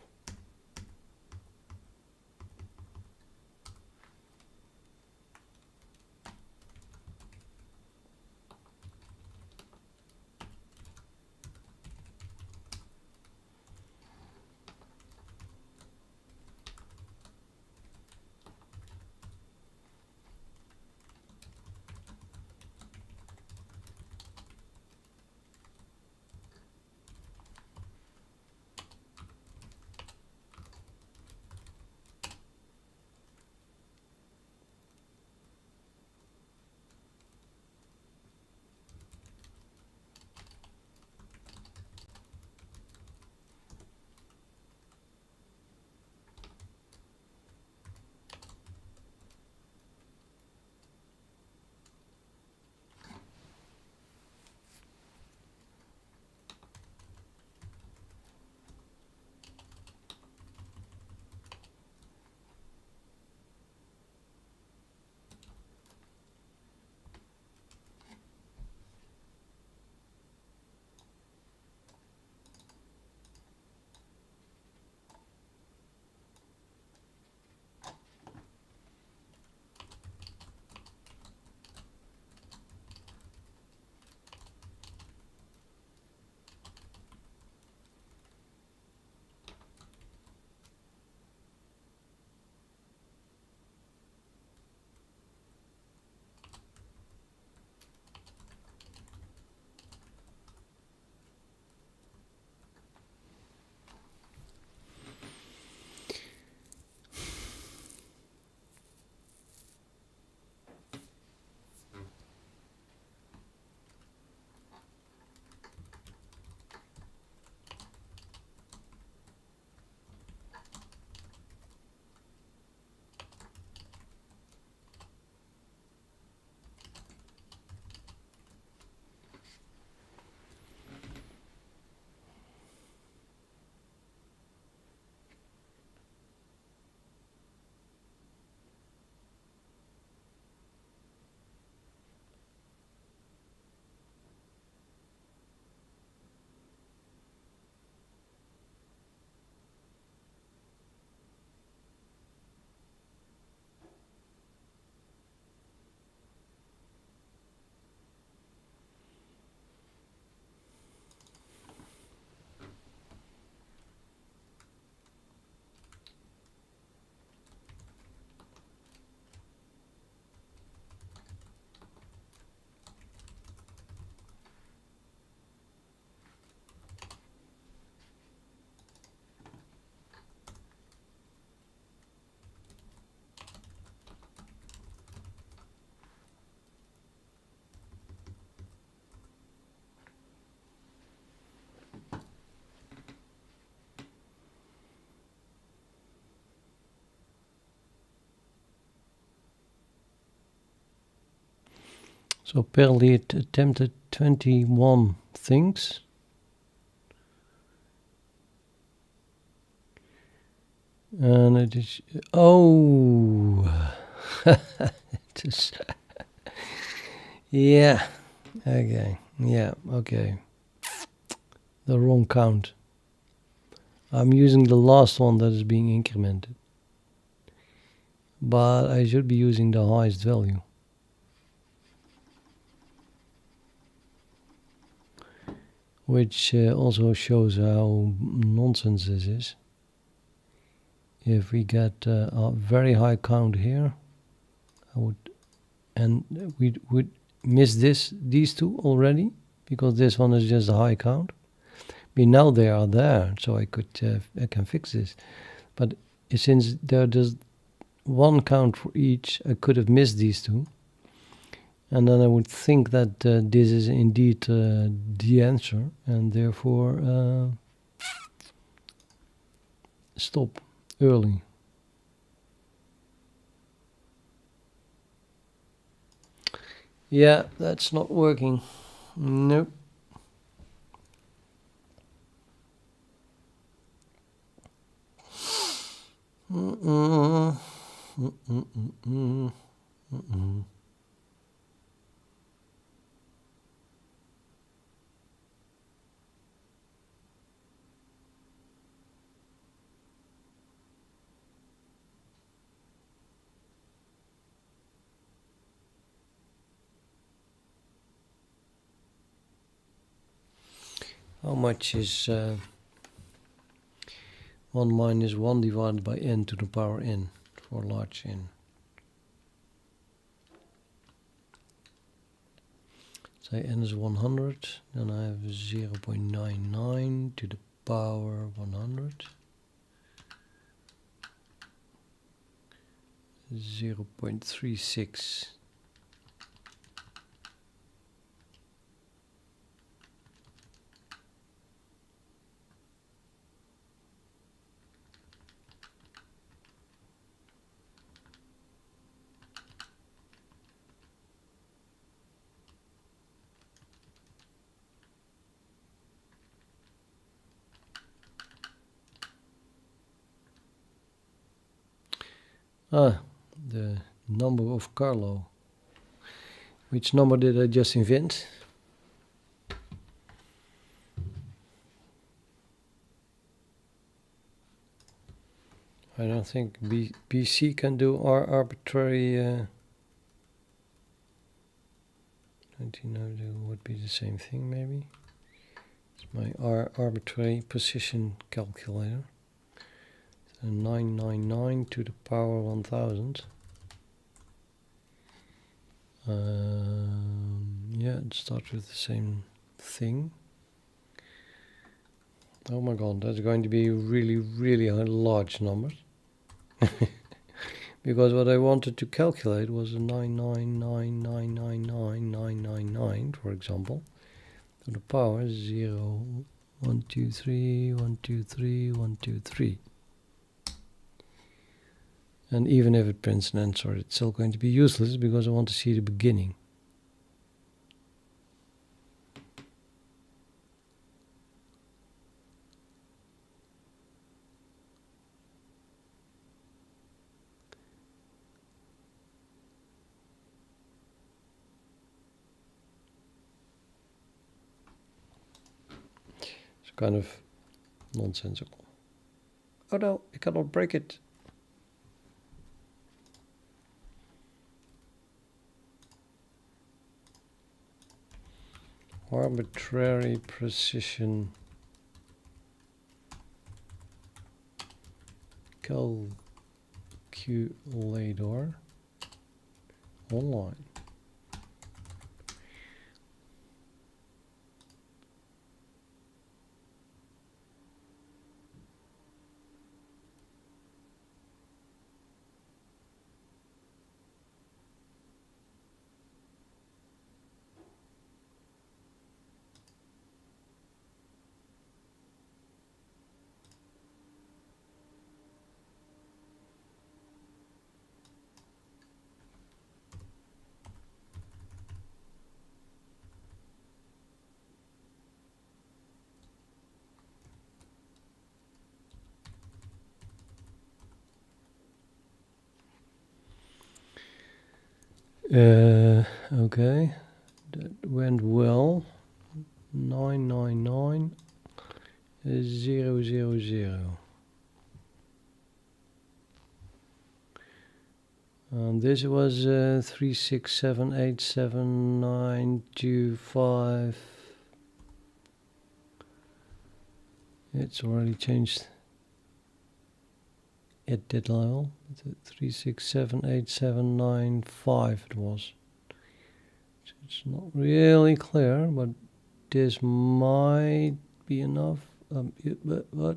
So apparently it attempted 21 things. And it is, oh, it is, yeah, okay, yeah, okay, the wrong count. I'm using the last one that is being incremented, but I should be using the highest value. Which also shows how nonsense this is. If we get a very high count here, we would miss these two already, because this one is just a high count. But now they are there, so I can fix this. But since there's one count for each, I could have missed these two. And then I would think that this is indeed the answer, and therefore stop early. Yeah, that's not working. Nope. How much is 1 minus 1 divided by n to the power n for large n? Say n is 100, then I have 0.99 to the power 100. 0.36. The number of Carlo. Which number did I just invent? I don't think BC can do our arbitrary 1902 would be the same thing maybe. It's my arbitrary position calculator. So 999 to the power 1000. Yeah, it starts with the same thing. Oh my god, that's going to be really, really large numbers. Because what I wanted to calculate was a 999999999, for example, to the power 0, 1, 2, 3, 1, 2, 3, 1, 2, 3. And even if it prints an answer, it's still going to be useless because I want to see the beginning. It's kind of nonsensical. Oh no, I cannot break it. Arbitrary precision calculator online. Okay, that went well. 999 000. This was 3678795. It's already changed at that level. 3678795 it was. So it's not really clear, but this might be enough. But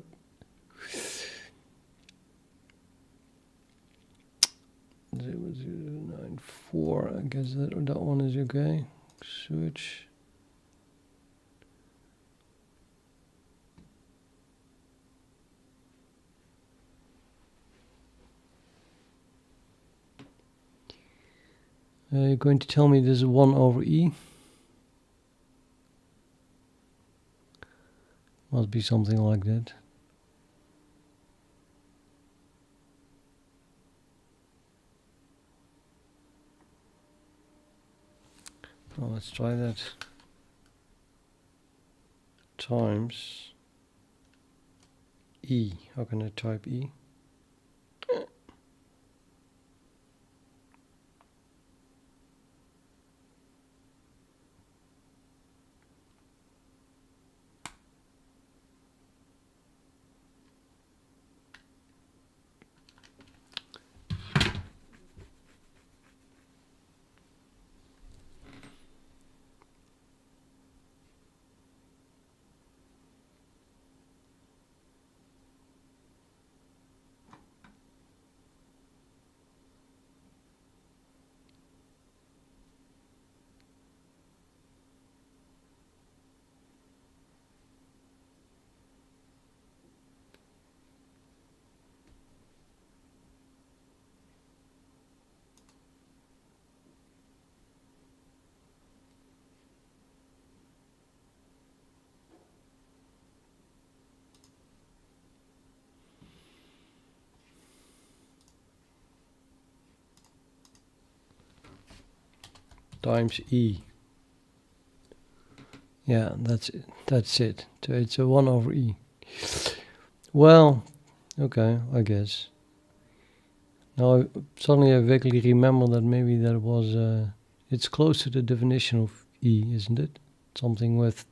0094. I guess that one is okay. Switch. You're going to tell me this is 1 over e? Must be something like that. Well, let's try that. Times e. How can I type e? Times e. Yeah, that's it. That's it. So it's a 1 over e. Well, okay, I guess. Now suddenly I vaguely remember that maybe that was it's close to the definition of e, isn't it? Something with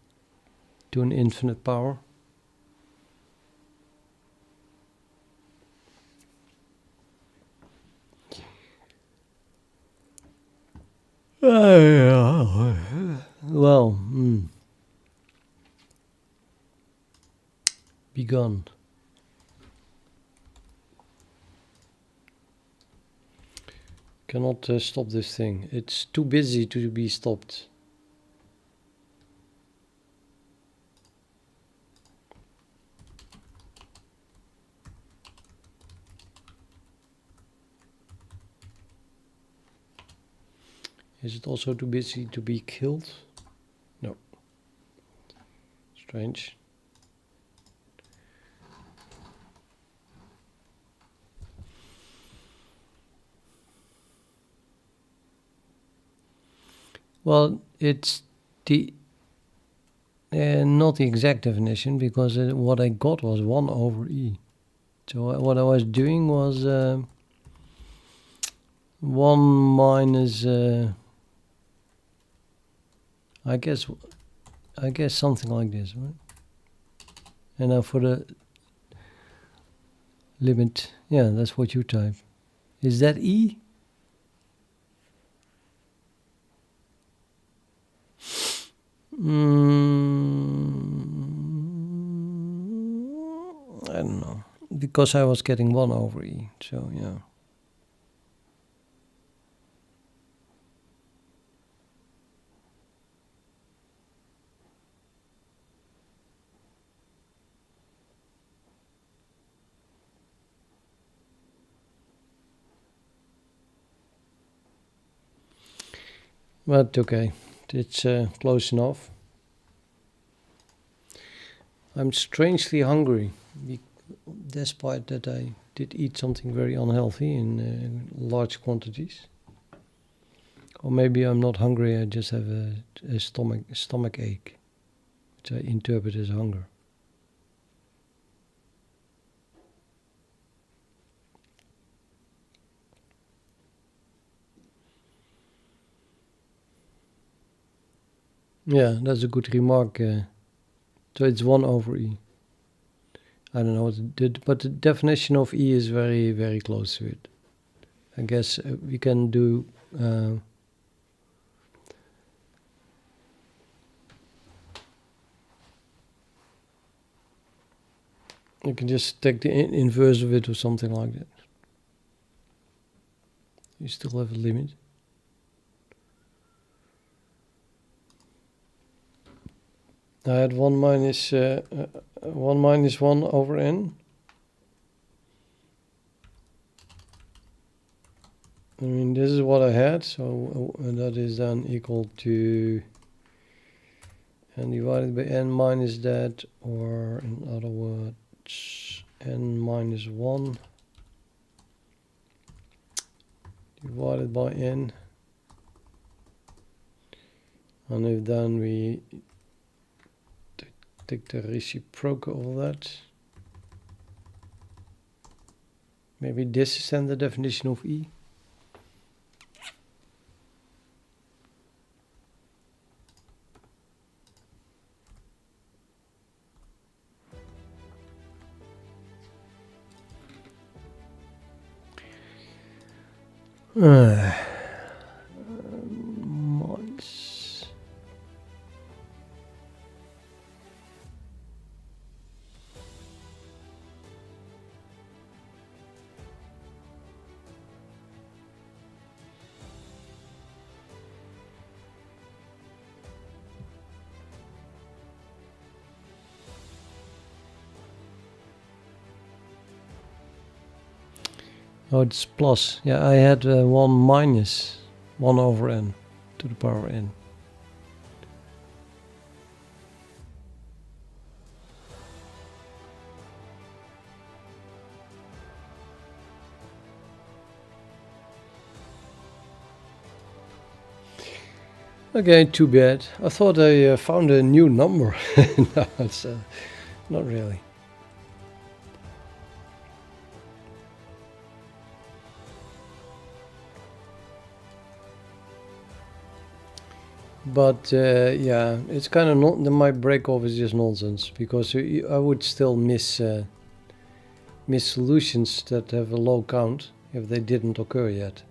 to an infinite power. Well, begun. Cannot stop this thing. It's too busy to be stopped. Is it also too busy to be killed? No. Strange. Well, it's the not the exact definition, because what I got was 1 over e. So what I was doing was 1 minus I guess something like this, right? And now for the limit, yeah, that's what you type. Is that e? I don't know, because I was getting 1 over e, so yeah. But okay, it's close enough. I'm strangely hungry, despite that I did eat something very unhealthy in large quantities. Or maybe I'm not hungry, I just have a stomach ache, which I interpret as hunger. Yeah, that's a good remark. So it's 1 over e. I don't know what it did, but the definition of e is very, very close to it. I guess we can do you can just take the inverse of it or something like that. You still have a limit. I had 1 minus 1 over n. I mean, this is what I had, so that is then equal to n divided by n minus that, or in other words, n minus 1 divided by n. And if then we take the reciprocal of that, maybe this is then the definition of E. Mods. Oh, it's plus. Yeah, I had 1 minus 1 over n to the power n. Okay, too bad. I thought I found a new number. No, it's not really. But yeah, it's kind of not. My break off is just nonsense, because I would still miss solutions that have a low count if they didn't occur yet.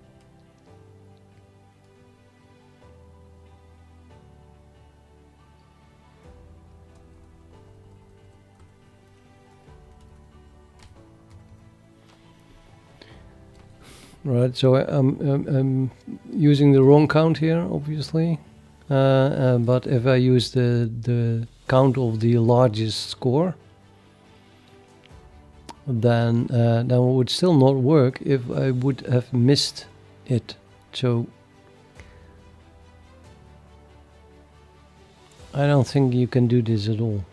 Right, so I'm using the wrong count here, obviously. But if I use the count of the largest score, then it would still not work if I would have missed it. So I don't think you can do this at all.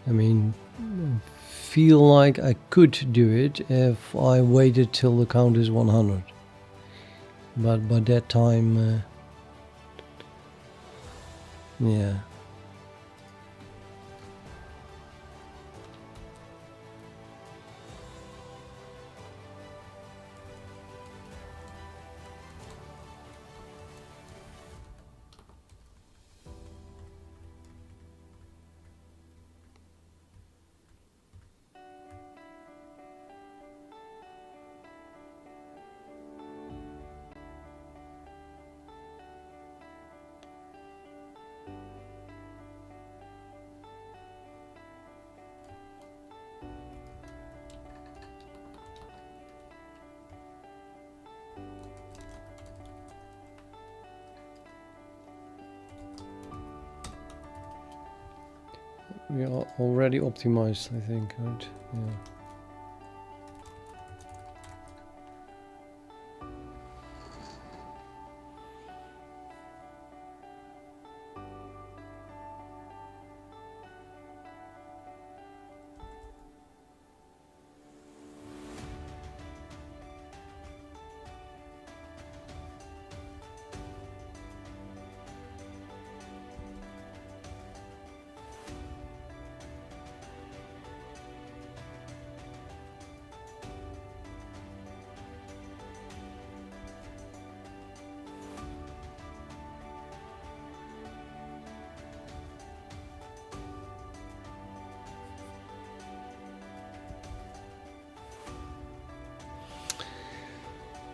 I mean, feel like I could do it if I waited till the count is 100. But by that time, yeah. We are already optimized, I think, right? Yeah.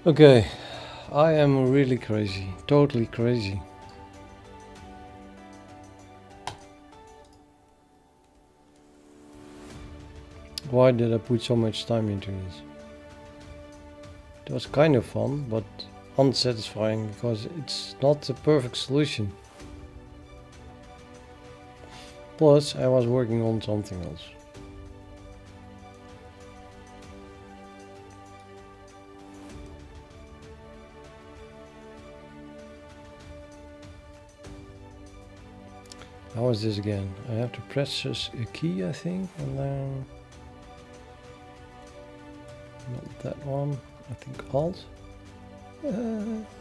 Okay, I am really crazy, totally crazy. Why did I put so much time into this? It was kind of fun, but unsatisfying because it's not the perfect solution. Plus, I was working on something else. How is this again? I have to press a key, I think, and then not that one. I think Alt.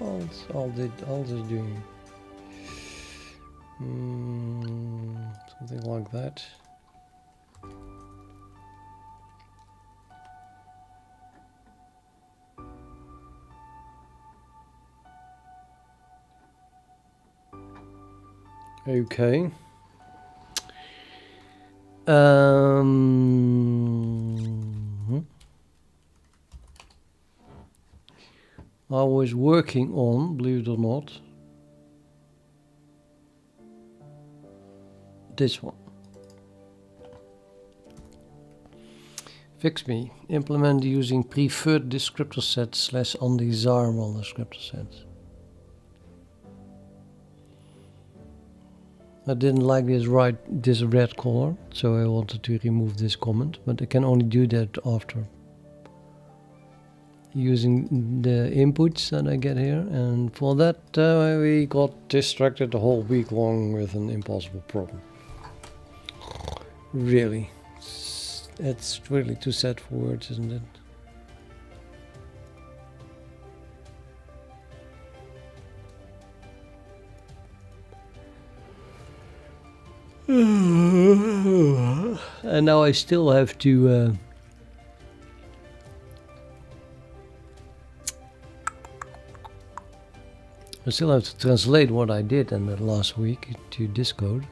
Alt is doing something like that. Okay. I was working on, believe it or not, this one. Fix me. Implement using preferred descriptor sets / undesirable descriptor sets. I didn't like this red color, so I wanted to remove this comment, but I can only do that after using the inputs that I get here, and for that we got distracted the whole week long with an impossible problem. Really, it's really too sad for words, isn't it? And now I still have to translate what I did in the last week to this code.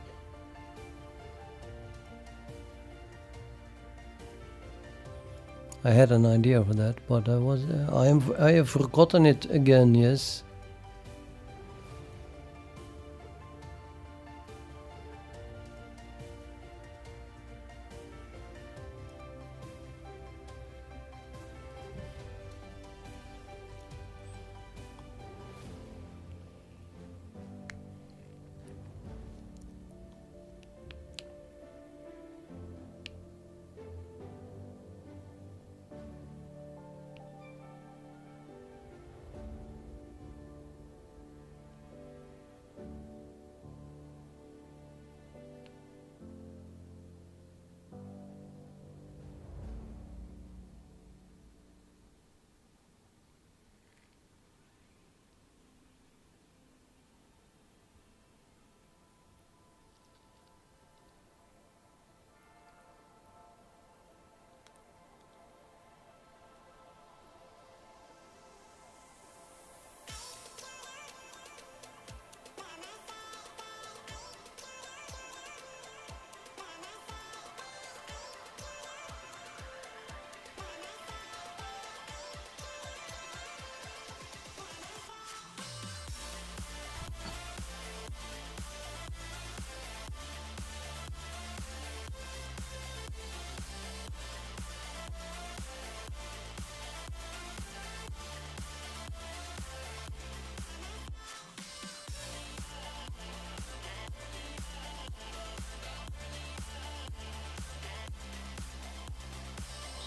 I had an idea for that, but I have forgotten it again. Yes.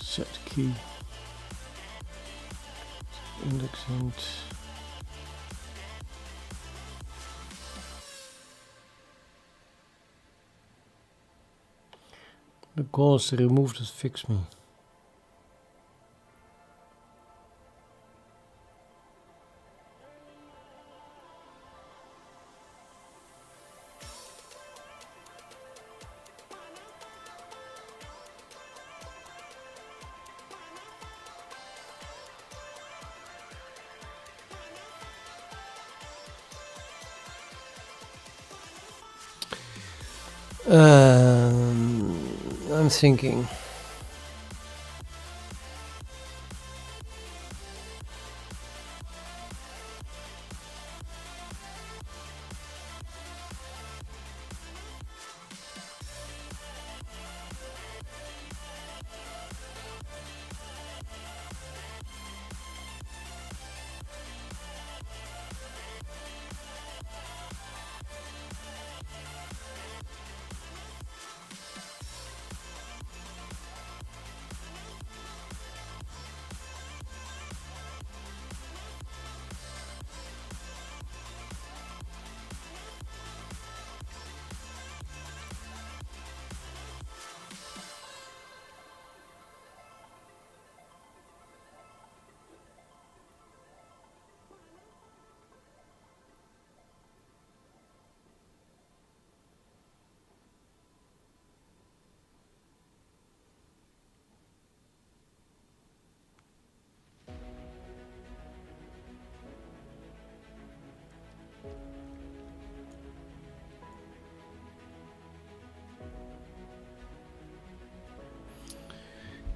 Set key. Index and the goal is to remove this fix me. I'm thinking.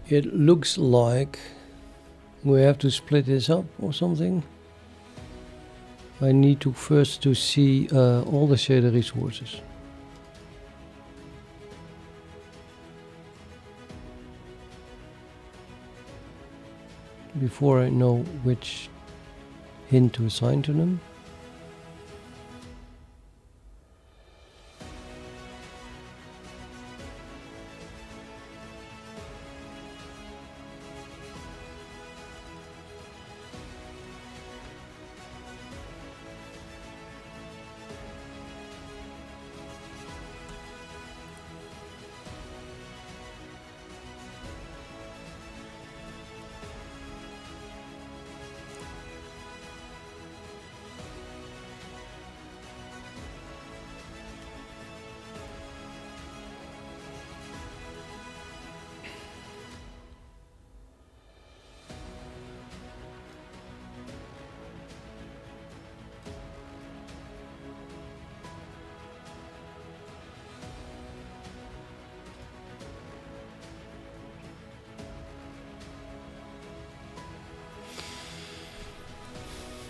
It looks like we have to split this up or something. I need to first to see all the shader resources. Before I know which hint to assign to them.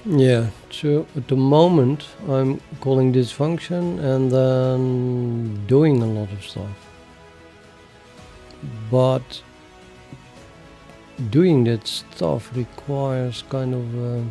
Yeah, so at the moment I'm calling this function and then doing a lot of stuff. But doing that stuff requires kind of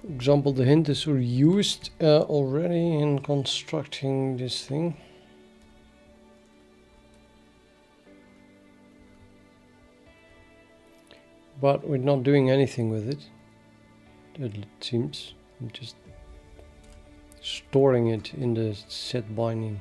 for example, the hint is used already in constructing this thing. But we're not doing anything with it, it seems. I'm just storing it in the set binding.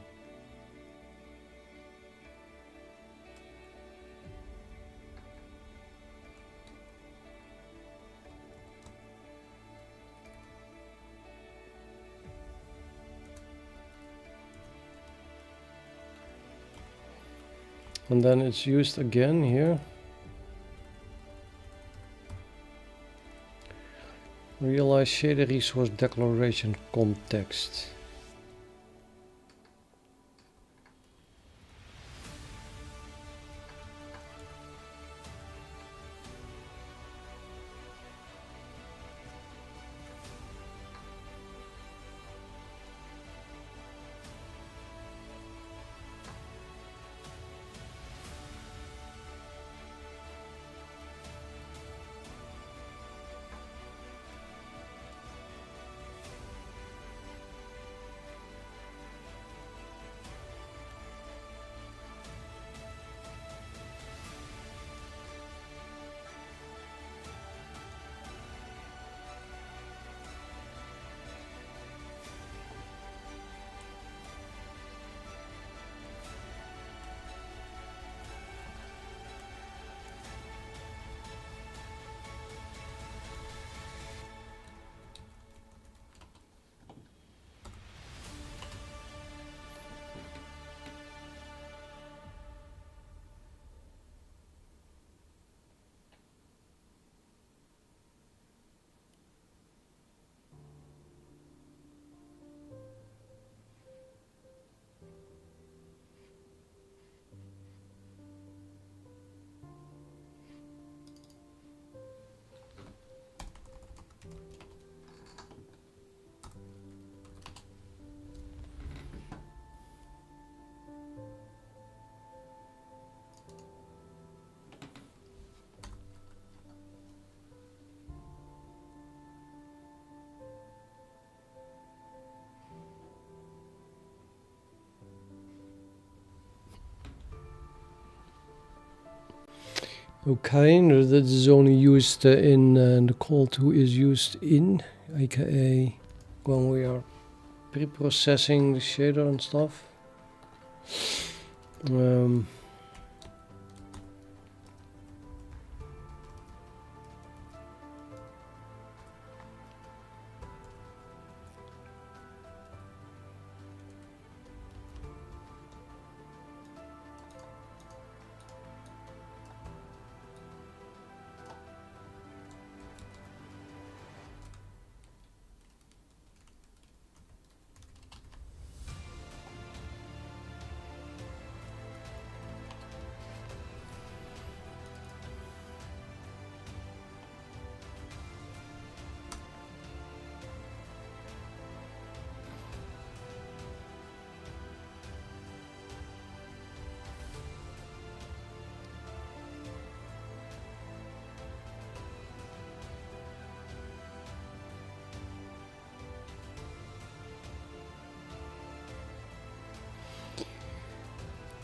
And then it's used again here. Realize shader resource declaration context. Okay, no, that is only used in the call to is used in, aka when we are pre-processing the shader and stuff.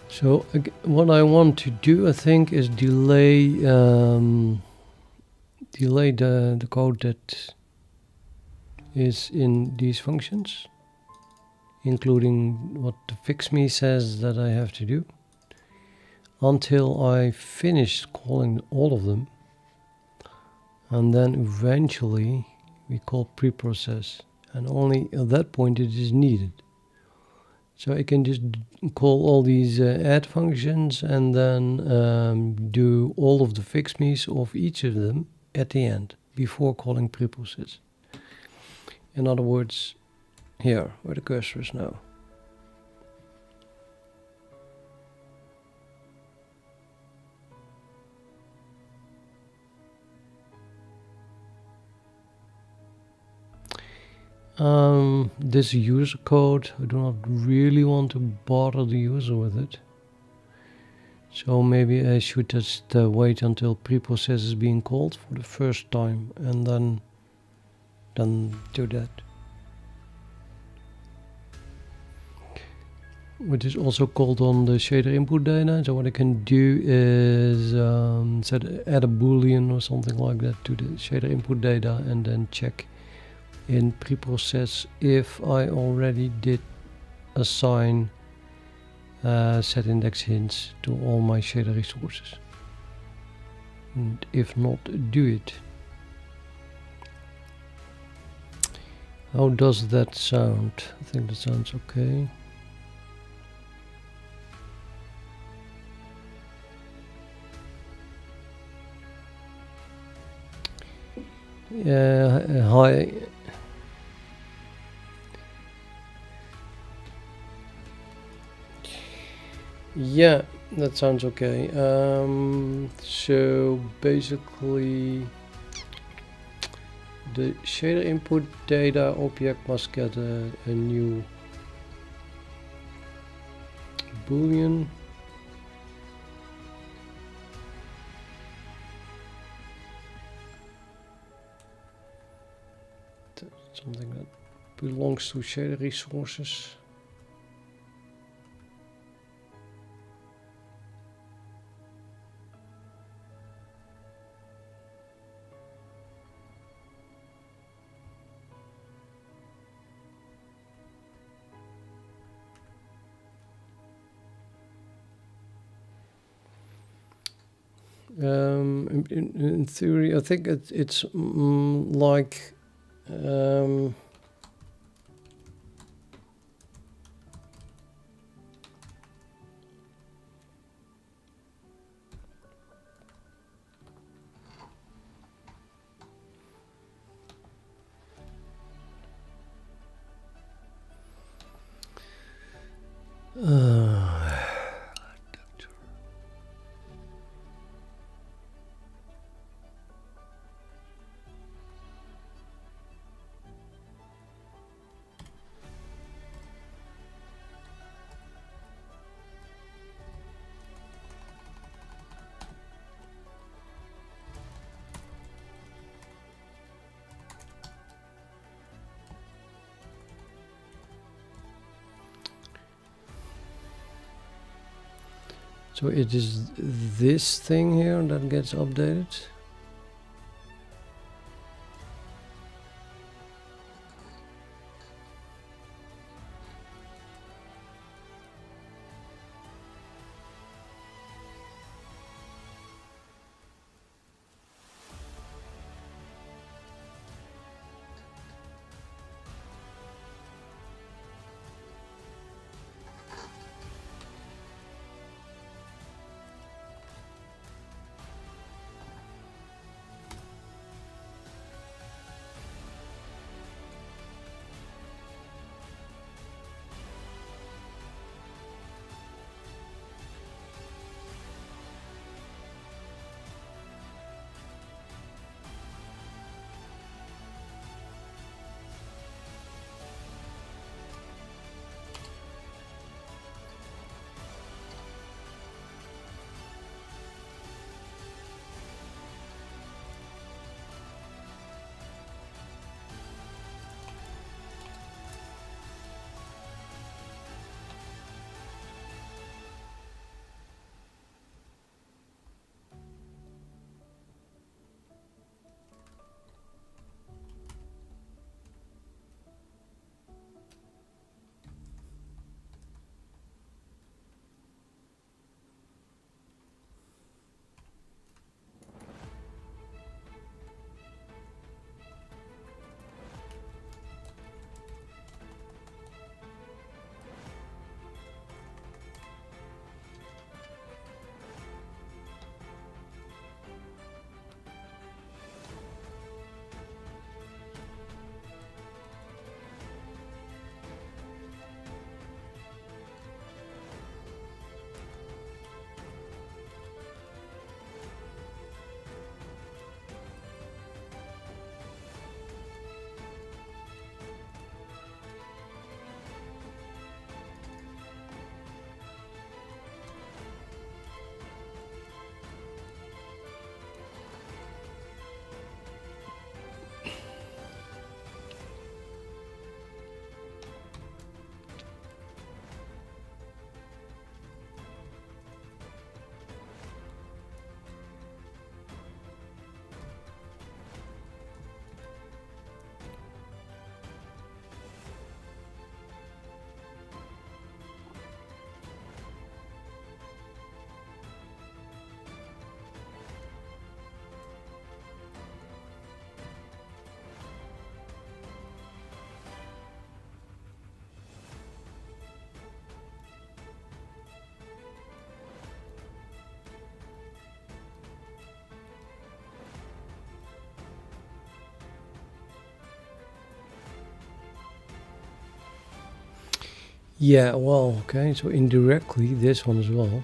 So what I want to do, I think, is delay the code that is in these functions, including what the fix me says that I have to do, until I finish calling all of them, and then eventually we call preprocess, and only at that point it is needed. So I can just call all these add functions and then do all of the fix me's of each of them at the end before calling preprocess. In other words, here where the cursor is now. This user code, I do not really want to bother the user with it. So maybe I should just wait until preprocess is being called for the first time and then do that. Which is also called on the shader input data. So what I can do is add a boolean or something like that to the shader input data and then check in preprocess if I already did assign set index hints to all my shader resources. And if not, do it. How does that sound? I think that sounds okay. Hi. Yeah, that sounds okay. So basically the shader input data object must get a new boolean. Something that belongs to shader resources. In theory, I think it's like So it is this thing here that gets updated. Yeah, well, okay, so indirectly this one as well.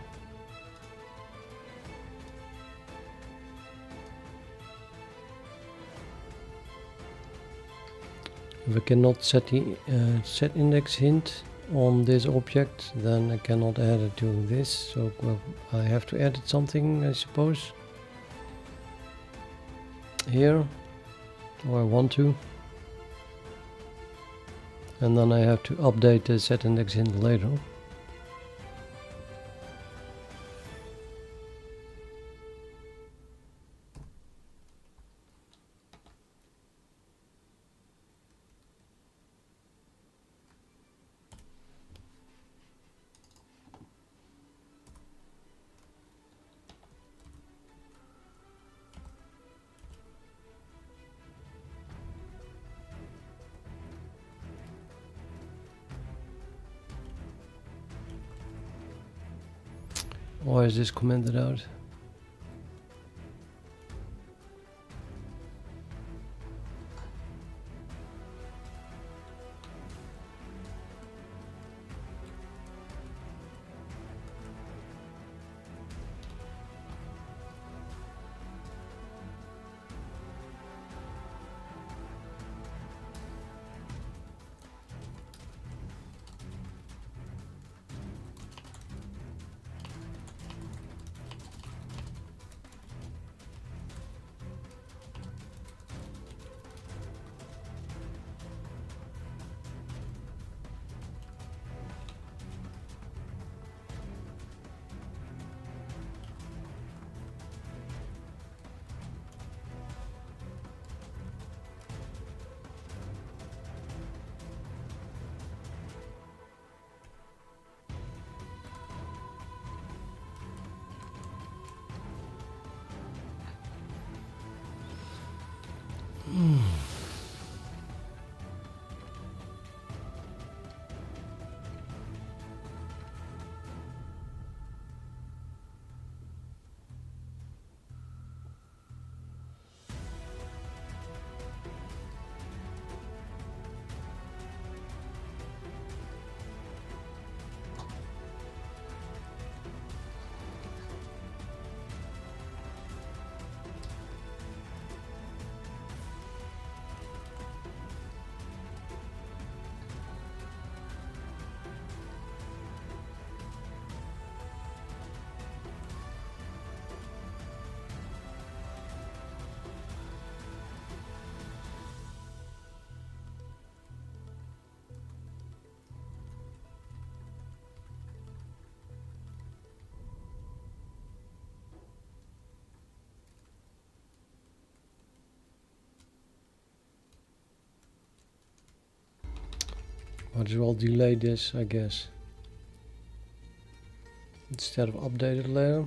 If I cannot set the set index hint on this object, then I cannot add it to this. So well, I have to edit something, I suppose, here, or I want to. And then I have to update the set index hint later. Or is this commented out? Might as well delay this, I guess, instead of update it later.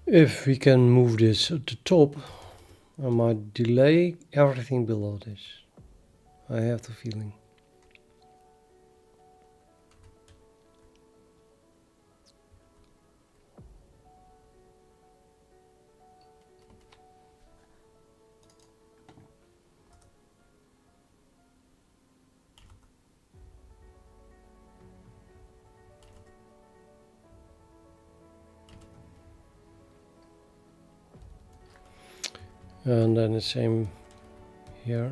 If we can move this at the top, I might delay everything below this. I have the feeling. And then the same here.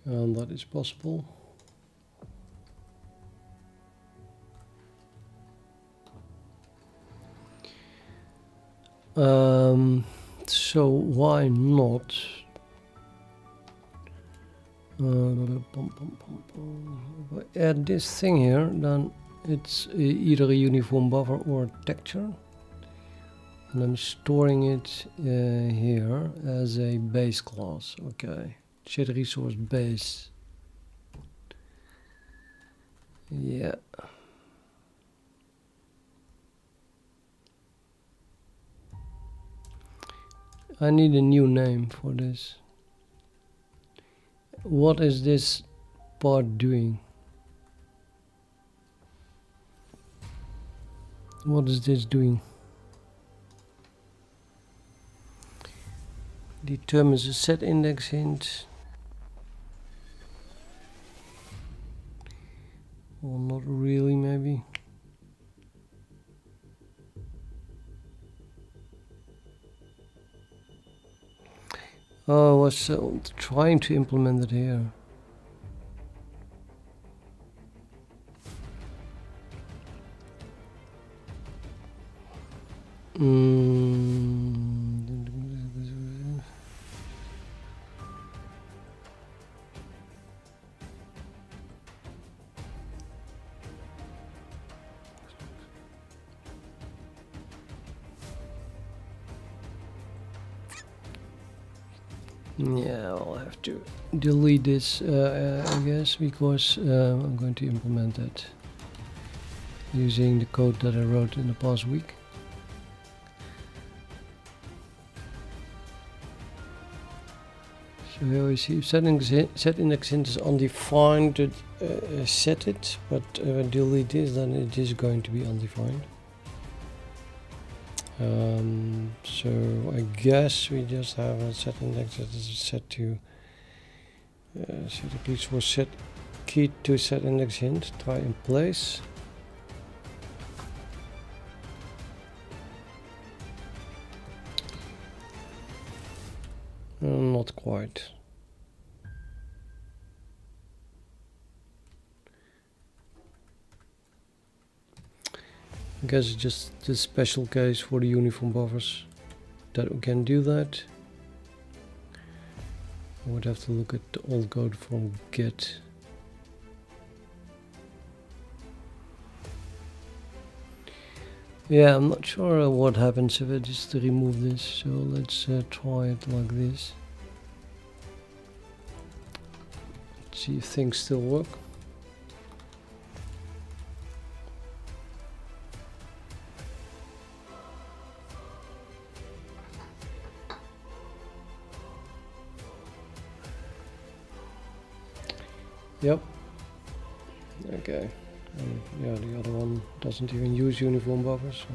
And that is possible. So why not if I add this thing here, then it's either a uniform buffer or texture, and I'm storing it here as a base class. Okay, shared resource base. Yeah. I need a new name for this. What is this part doing? What is this doing? Determines a set index hint. Well, not really, maybe. Oh, I was trying to implement it here. Yeah, I'll have to delete this, I guess, because I'm going to implement that using the code that I wrote in the past week. So here we see set index hint is undefined. Set it, but delete this, then it is going to be undefined. So I guess we just have a set index that is set to set the keys for set key to set index hint. Try in place. Not quite. I guess it's just the special case for the uniform buffers that we can do that. I would have to look at the old code from get. Yeah, I'm not sure what happens if I just remove this, so let's try it like this. Let's see if things still work. Yep. Okay. Yeah, the other one doesn't even use uniform buffers. So.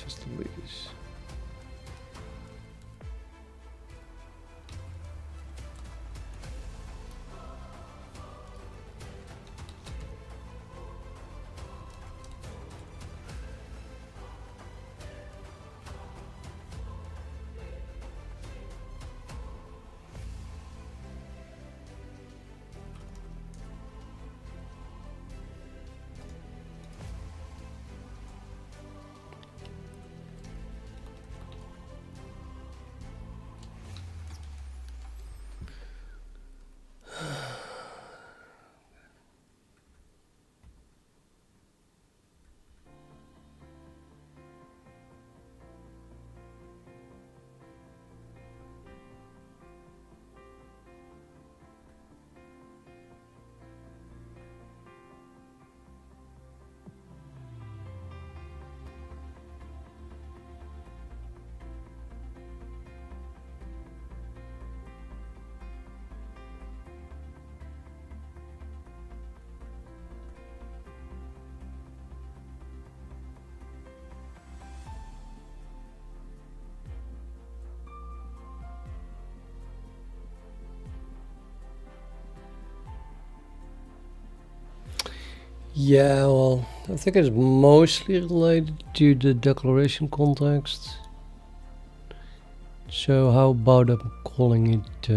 Just delete this. Yeah, well, I think it's mostly related to the declaration context. So how about I'm calling it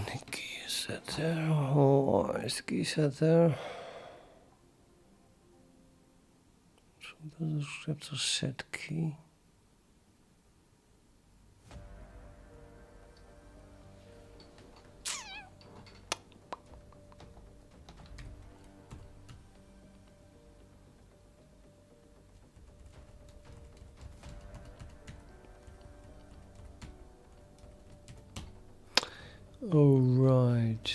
the key is set there. Oh, is the key set there? So the descriptor set key. Oh, right.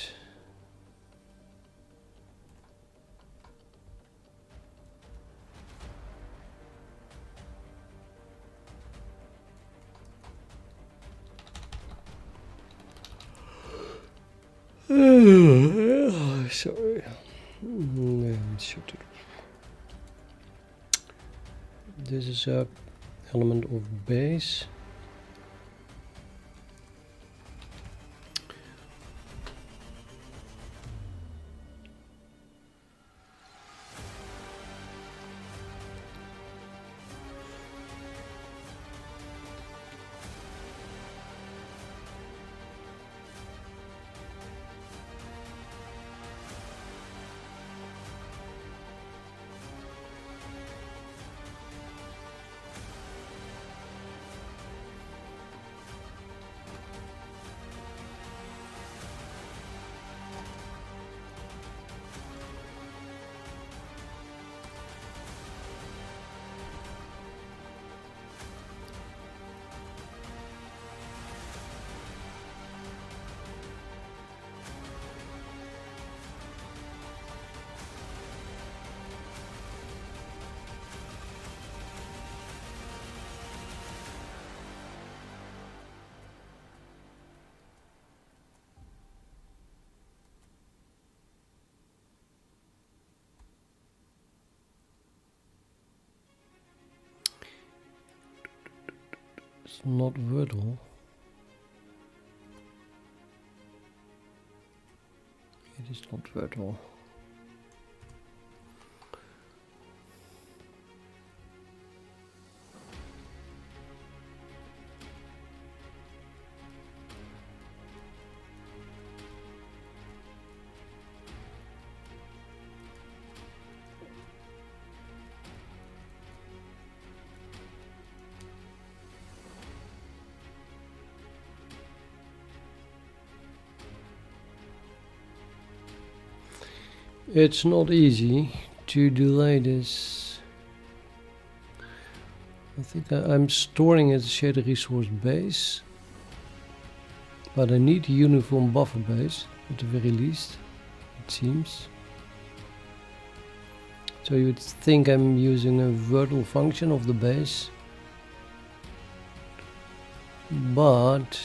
Sorry. This is a element of base. It's not Wordle. It is not Wordle. It's not easy to delay this. I think I'm storing it as shader resource base, but I need a uniform buffer base at the very least, it seems. So you would think I'm using a Wordle function of the base, but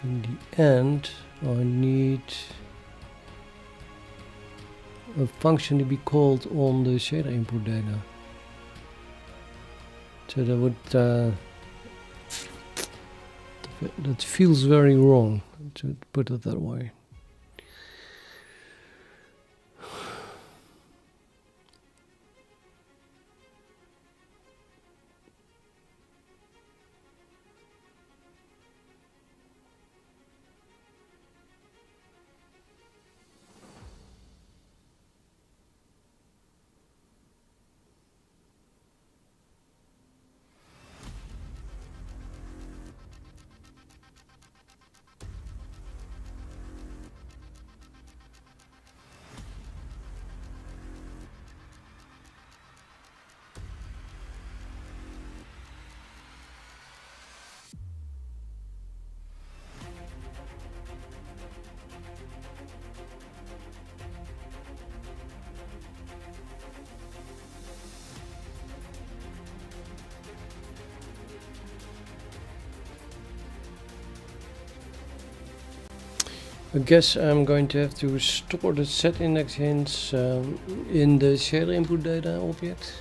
in the end I need a function to be called on the shader input data. So that would that feels very wrong, to put it that way. I guess I'm going to have to store the set index hints in the shader input data object.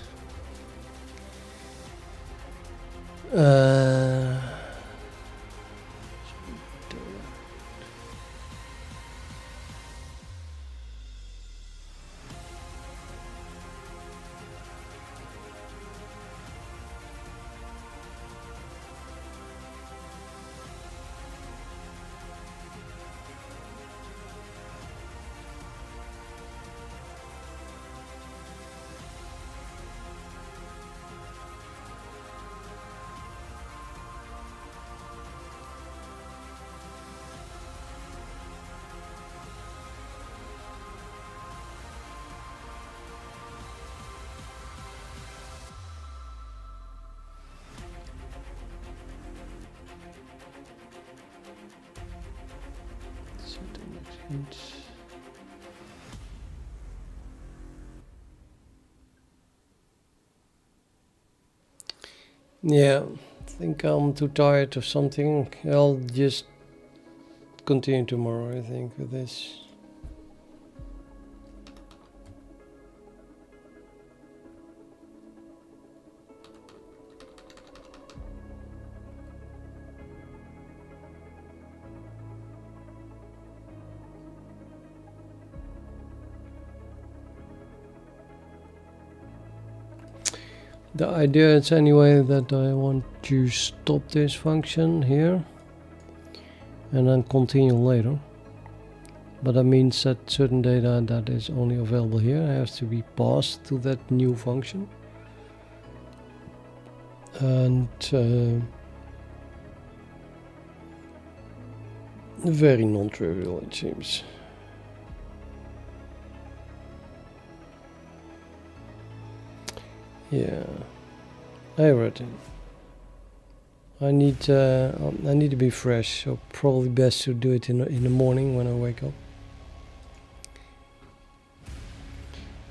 Yeah, I think I'm too tired of something. I'll just continue tomorrow, I think, with this. The idea is anyway that I want to stop this function here and then continue later. But that means that certain data that is only available here has to be passed to that new function. And very non-trivial, it seems. Yeah, I read it. I need to be fresh, so probably best to do it in the morning when I wake up.